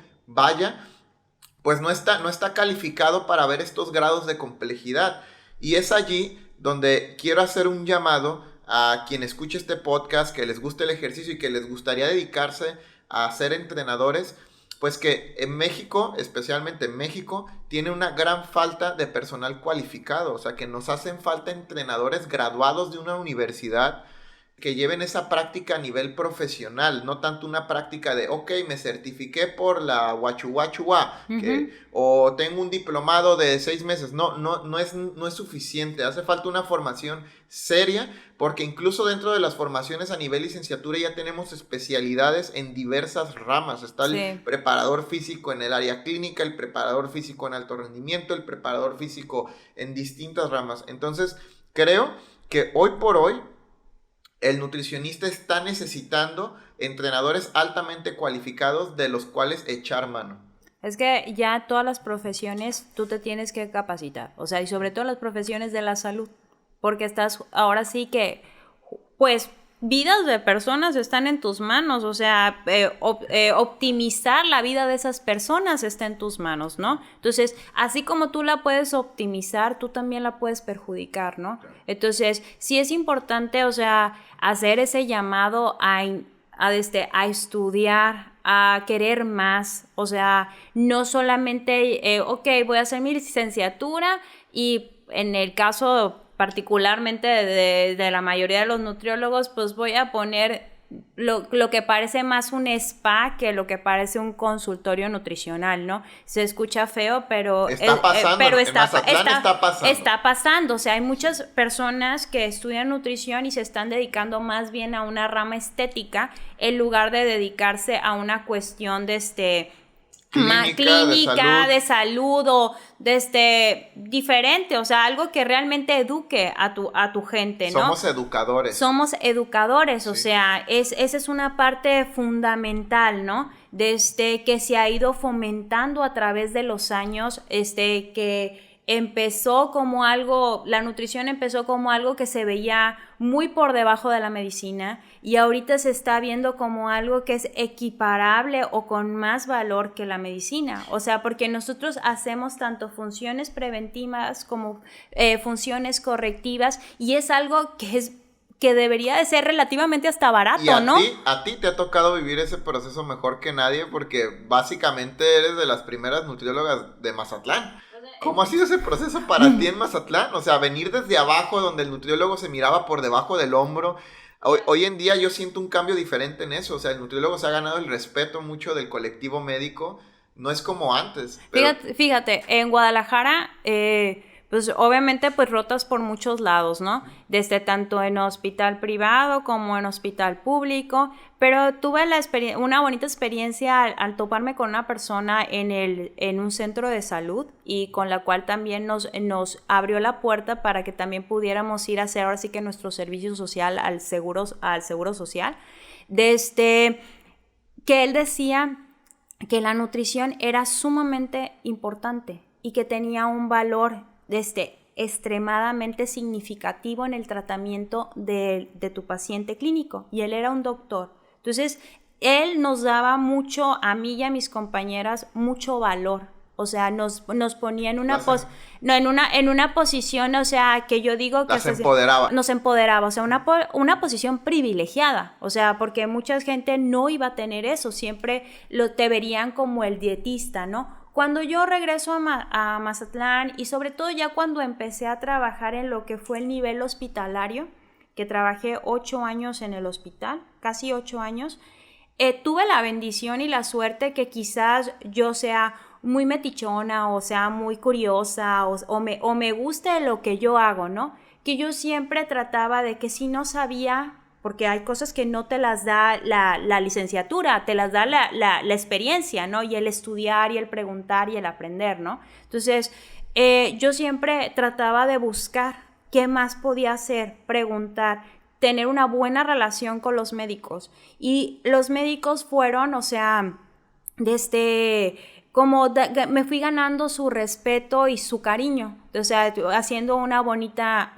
pues no está calificado para ver estos grados de complejidad. Y es allí donde quiero hacer un llamado a quien escuche este podcast, que les guste el ejercicio y que les gustaría dedicarse a ser entrenadores, pues que en México, especialmente en México, tiene una gran falta de personal cualificado. O sea, que nos hacen falta entrenadores graduados de una universidad que lleven esa práctica a nivel profesional, no tanto una práctica de, ok, me certifiqué por la Huachuhuachua, o tengo un diplomado de 6 meses. No es suficiente, hace falta una formación seria, porque incluso dentro de las formaciones a nivel licenciatura ya tenemos especialidades en diversas ramas. Está el preparador físico en el área clínica, el preparador físico en alto rendimiento, el preparador físico en distintas ramas. Entonces, creo que hoy por hoy el nutricionista está necesitando entrenadores altamente cualificados de los cuales echar mano. Es que ya todas las profesiones tú te tienes que capacitar, o sea, y sobre todo las profesiones de la salud, porque estás, ahora sí que, pues, vidas de personas están en tus manos, o sea, optimizar la vida de esas personas está en tus manos, ¿no? Entonces, así como tú la puedes optimizar, tú también la puedes perjudicar, ¿no? Entonces, sí es importante, o sea, hacer ese llamado a estudiar, a querer más, o sea, no solamente, ok, voy a hacer mi licenciatura y en el caso particularmente de la mayoría de los nutriólogos, pues voy a poner lo que parece más un spa que lo que parece un consultorio nutricional, ¿no? Se escucha feo, pero está pasando, pero está pasando. Está pasando, o sea, hay muchas personas que estudian nutrición y se están dedicando más bien a una rama estética en lugar de dedicarse a una cuestión de clínica de salud o diferente, o sea, algo que realmente eduque a tu gente, ¿no? Somos educadores, sí. O sea, esa es una parte fundamental, ¿no? Que se ha ido fomentando a través de los años, que empezó como algo, la nutrición empezó como algo que se veía muy por debajo de la medicina y ahorita se está viendo como algo que es equiparable o con más valor que la medicina, o sea, porque nosotros hacemos tanto funciones preventivas como funciones correctivas y es algo que debería de ser relativamente hasta barato, ¿no? A ti te ha tocado vivir ese proceso mejor que nadie porque básicamente eres de las primeras nutriólogas de Mazatlán. ¿Cómo ha sido ese proceso para ti en Mazatlán? O sea, venir desde abajo, donde el nutriólogo se miraba por debajo del hombro. Hoy en día yo siento un cambio diferente en eso. O sea, el nutriólogo se ha ganado el respeto mucho del colectivo médico. No es como antes. Pero... Fíjate, en Guadalajara... pues obviamente pues rotas por muchos lados, ¿no? Desde tanto en hospital privado como en hospital público, pero tuve una bonita experiencia al toparme con una persona en un centro de salud y con la cual también nos abrió la puerta para que también pudiéramos ir a hacer ahora sí que nuestro servicio social al seguro social, que él decía que la nutrición era sumamente importante y que tenía un valor extremadamente significativo en el tratamiento de tu paciente clínico, y él era un doctor. Entonces, él nos daba mucho, a mí y a mis compañeras, mucho valor, O sea, nos ponía en en una posición, o sea, que yo digo que nos empoderaba, o sea, una posición privilegiada, o sea, porque mucha gente no iba a tener eso, siempre te verían como el dietista, ¿no? Cuando yo regreso a Mazatlán y sobre todo ya cuando empecé a trabajar en lo que fue el nivel hospitalario, que trabajé 8 años en el hospital, casi 8 años, tuve la bendición y la suerte que quizás yo sea muy metichona o sea muy curiosa o me guste lo que yo hago, ¿no? Que yo siempre trataba de que si no sabía, porque hay cosas que no te las da la licenciatura, te las da la experiencia, ¿no? Y el estudiar y el preguntar y el aprender, ¿no? Entonces, yo siempre trataba de buscar qué más podía hacer, preguntar, tener una buena relación con los médicos. Y los médicos fueron, o sea, me fui ganando su respeto y su cariño, o sea, haciendo una bonita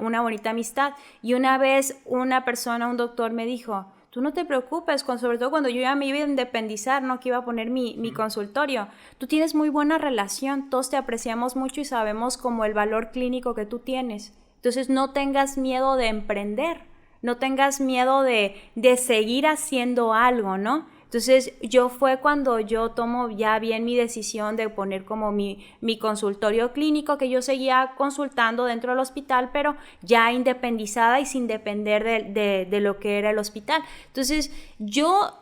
amistad. Y una vez un doctor me dijo, tú no te preocupes, sobre todo cuando yo ya me iba a independizar, ¿no? Que iba a poner mi consultorio. Tú tienes muy buena relación, todos te apreciamos mucho y sabemos como el valor clínico que tú tienes. Entonces no tengas miedo de emprender, no tengas miedo de seguir haciendo algo, ¿no? Entonces fue cuando yo tomo ya bien mi decisión de poner como mi consultorio clínico, que yo seguía consultando dentro del hospital, pero ya independizada y sin depender de lo que era el hospital. Entonces yo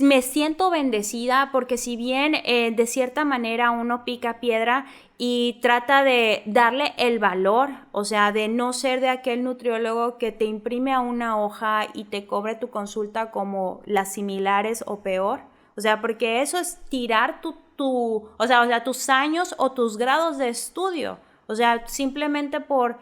me siento bendecida porque si bien de cierta manera uno pica piedra y trata de darle el valor, o sea, de no ser de aquel nutriólogo que te imprime a una hoja y te cobre tu consulta como las similares o peor, o sea, porque eso es tirar o sea, tus años o tus grados de estudio, o sea, simplemente por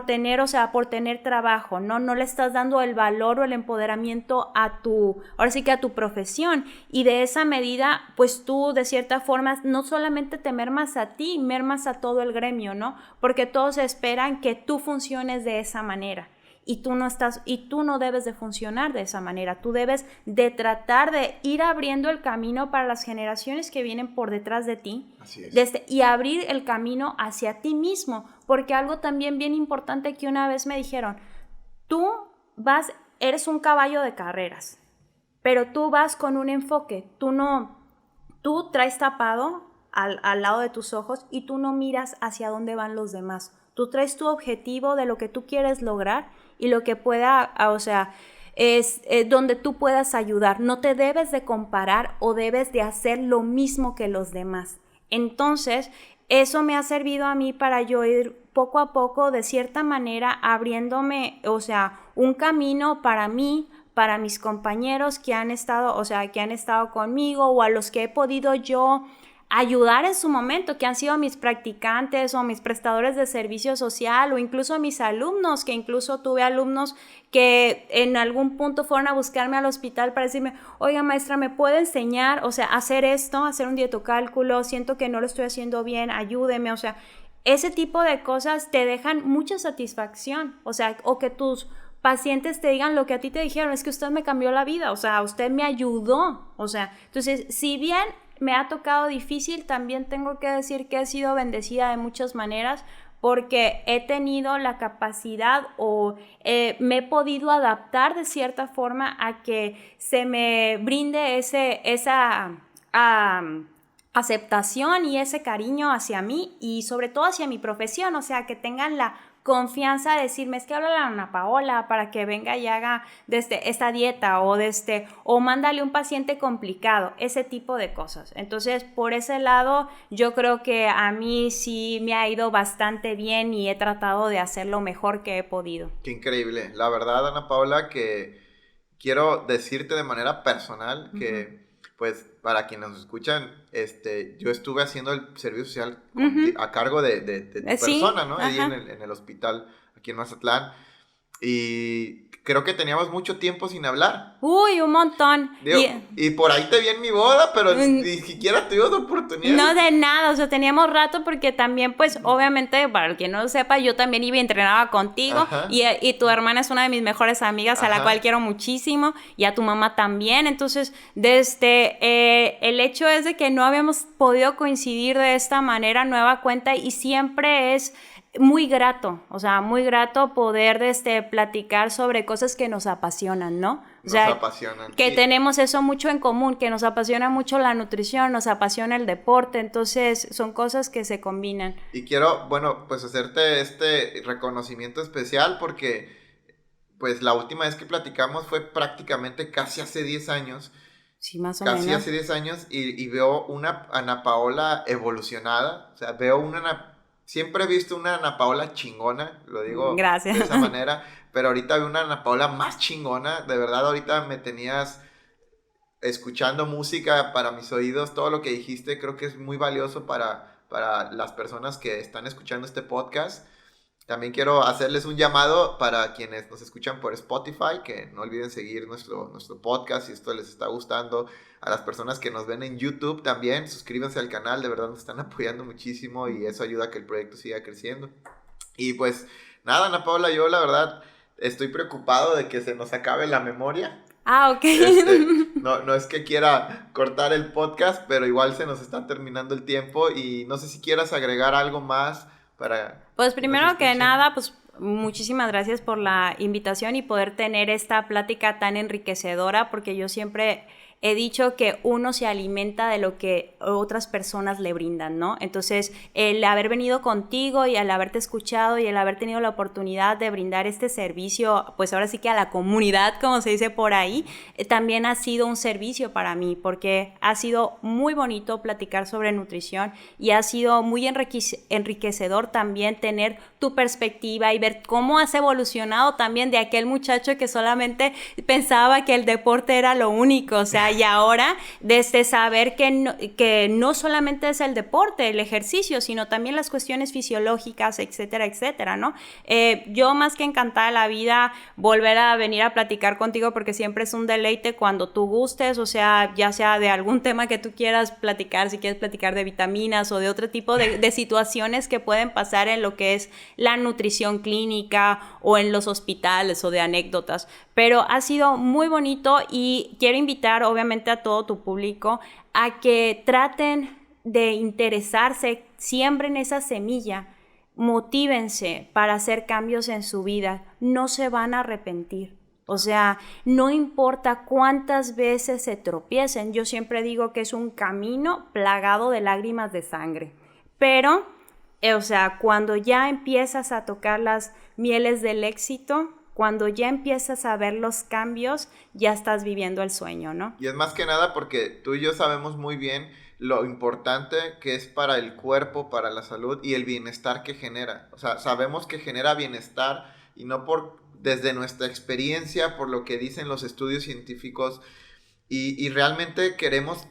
tener trabajo, ¿no? No le estás dando el valor o el empoderamiento ahora sí que a tu profesión. Y de esa medida, pues tú de cierta forma no solamente te mermas a ti, mermas a todo el gremio, ¿no? Porque todos esperan que tú funciones de esa manera. Y tú no debes de funcionar de esa manera. Tú debes de tratar de ir abriendo el camino para las generaciones que vienen por detrás de ti. Así es. Y abrir el camino hacia ti mismo. Porque algo también bien importante que una vez me dijeron, eres un caballo de carreras, pero tú vas con un enfoque. Tú traes tapado al lado de tus ojos y tú no miras hacia dónde van los demás. Tú traes tu objetivo de lo que tú quieres lograr y lo que pueda, o sea, es donde tú puedas ayudar. No te debes de comparar o debes de hacer lo mismo que los demás. Entonces, eso me ha servido a mí para yo ir poco a poco, de cierta manera, abriéndome, o sea, un camino para mí, para mis compañeros que han estado conmigo o a los que he podido yo ayudar en su momento, que han sido mis practicantes o mis prestadores de servicio social o incluso mis alumnos, que incluso tuve alumnos que en algún punto fueron a buscarme al hospital para decirme, oiga maestra, ¿me puede enseñar, o sea, hacer un dietocálculo? Siento que no lo estoy haciendo bien, ayúdeme, o sea, ese tipo de cosas te dejan mucha satisfacción, o sea, o que tus pacientes te digan lo que a ti te dijeron, es que usted me cambió la vida, o sea, usted me ayudó, o sea, entonces, si bien me ha tocado difícil, también tengo que decir que he sido bendecida de muchas maneras porque he tenido la capacidad o me he podido adaptar de cierta forma a que se me brinde esa aceptación y ese cariño hacia mí y sobre todo hacia mi profesión, o sea, que tengan la confianza de decirme, es que habla a Ana Paola para que venga y haga esta dieta o mándale un paciente complicado, ese tipo de cosas. Entonces, por ese lado, yo creo que a mí sí me ha ido bastante bien y he tratado de hacer lo mejor que he podido. Qué increíble. La verdad, Ana Paola, que quiero decirte de manera personal que, pues, para quienes nos escuchan, yo estuve haciendo el servicio social a cargo de tu persona, ¿no? Ahí en el hospital, aquí en Mazatlán. y creo que teníamos mucho tiempo sin hablar. Uy, un montón. Digo, y por ahí te vi en mi boda, pero ni siquiera tuvimos oportunidad. No de nada, o sea, teníamos rato porque también, pues, obviamente, para el que no lo sepa, yo también iba y entrenaba contigo y tu hermana es una de mis mejores amigas, a la cual quiero muchísimo, y a tu mamá también. Entonces, el hecho es de que no habíamos podido coincidir de esta manera, nueva cuenta, y siempre es muy grato, o sea, muy grato poder platicar sobre cosas que nos apasionan, ¿no? O sea, nos apasionan. Que tenemos eso mucho en común, que nos apasiona mucho la nutrición, nos apasiona el deporte, entonces son cosas que se combinan. Y quiero, bueno, pues hacerte este reconocimiento especial porque, pues la última vez que platicamos fue prácticamente casi hace 10 años. Sí, más o menos. Casi hace 10 años y veo una Ana Paola evolucionada, o sea, veo siempre he visto una Ana Paola chingona, lo digo Gracias. de esa manera, pero ahorita veo una Ana Paola más chingona, de verdad ahorita me tenías escuchando música para mis oídos, todo lo que dijiste creo que es muy valioso para las personas que están escuchando este podcast. También quiero hacerles un llamado para quienes nos escuchan por Spotify, que no olviden seguir nuestro podcast si esto les está gustando. A las personas que nos ven en YouTube también, suscríbanse al canal, de verdad nos están apoyando muchísimo y eso ayuda a que el proyecto siga creciendo. Y pues nada, Ana Paula, yo la verdad estoy preocupado de que se nos acabe la memoria. Ah, ok. No es que quiera cortar el podcast, pero igual se nos está terminando el tiempo y no sé si quieras agregar algo más para... Pues primero que nada, pues muchísimas gracias por la invitación y poder tener esta plática tan enriquecedora, porque yo siempre he dicho que uno se alimenta de lo que otras personas le brindan, ¿no? Entonces, el haber venido contigo y el haberte escuchado y el haber tenido la oportunidad de brindar este servicio, pues ahora sí que a la comunidad, como se dice por ahí, también ha sido un servicio para mí, porque ha sido muy bonito platicar sobre nutrición y ha sido muy enriquecedor también tener tu perspectiva y ver cómo has evolucionado también de aquel muchacho que solamente pensaba que el deporte era lo único, o sea, y ahora desde saber que no solamente es el deporte, el ejercicio, sino también las cuestiones fisiológicas, etcétera, etcétera, ¿no? Yo más que encantada de la vida volver a venir a platicar contigo porque siempre es un deleite cuando tú gustes, o sea, ya sea de algún tema que tú quieras platicar, si quieres platicar de vitaminas o de otro tipo de situaciones que pueden pasar en lo que es la nutrición clínica o en los hospitales o de anécdotas, pero ha sido muy bonito y quiero invitar obviamente a todo tu público a que traten de interesarse, siembren esa semilla, motívense para hacer cambios en su vida, no se van a arrepentir. O sea, no importa cuántas veces se tropiecen, yo siempre digo que es un camino plagado de lágrimas de sangre, pero, o sea, cuando ya empiezas a tocar las mieles del éxito, cuando ya empiezas a ver los cambios, ya estás viviendo el sueño, ¿no? Y es más que nada porque tú y yo sabemos muy bien lo importante que es para el cuerpo, para la salud y el bienestar que genera. O sea, sabemos que genera bienestar y no desde nuestra experiencia, por lo que dicen los estudios científicos y realmente queremos,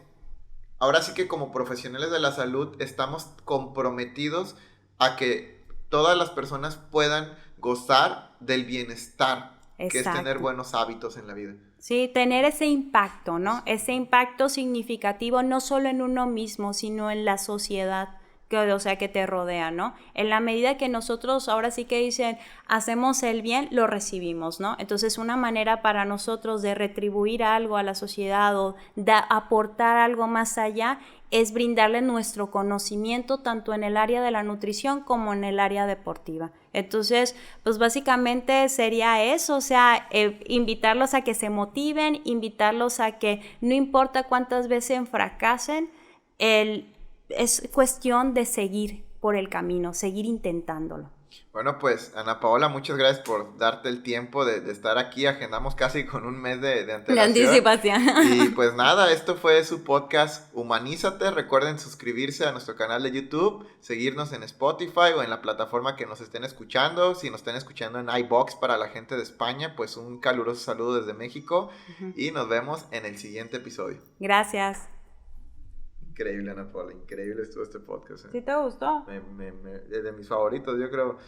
ahora sí que como profesionales de la salud estamos comprometidos a que todas las personas puedan gozar del bienestar. Exacto. Que es tener buenos hábitos en la vida. Sí, tener ese impacto, ¿no? Ese impacto significativo no solo en uno mismo, sino en la sociedad, que te rodea, ¿no? En la medida que nosotros, ahora sí que dicen, hacemos el bien, lo recibimos, ¿no? Entonces, una manera para nosotros de retribuir algo a la sociedad o de aportar algo más allá es brindarle nuestro conocimiento tanto en el área de la nutrición como en el área deportiva. Entonces, pues básicamente sería eso, o sea, invitarlos a que se motiven, invitarlos a que no importa cuántas veces fracasen, es cuestión de seguir por el camino, seguir intentándolo. Bueno, pues Ana Paola, muchas gracias por darte el tiempo de estar aquí. Agendamos casi con un mes de antelación. La anticipación. Y pues nada, esto fue su podcast Humanízate. Recuerden suscribirse a nuestro canal de YouTube, seguirnos en Spotify o en la plataforma que nos estén escuchando. Si nos están escuchando en iVoox para la gente de España, pues un caluroso saludo desde México. Y nos vemos en el siguiente episodio. Gracias. Increíble, Ana Paula, increíble estuvo este podcast. ¿Sí te gustó? De mis favoritos, yo creo.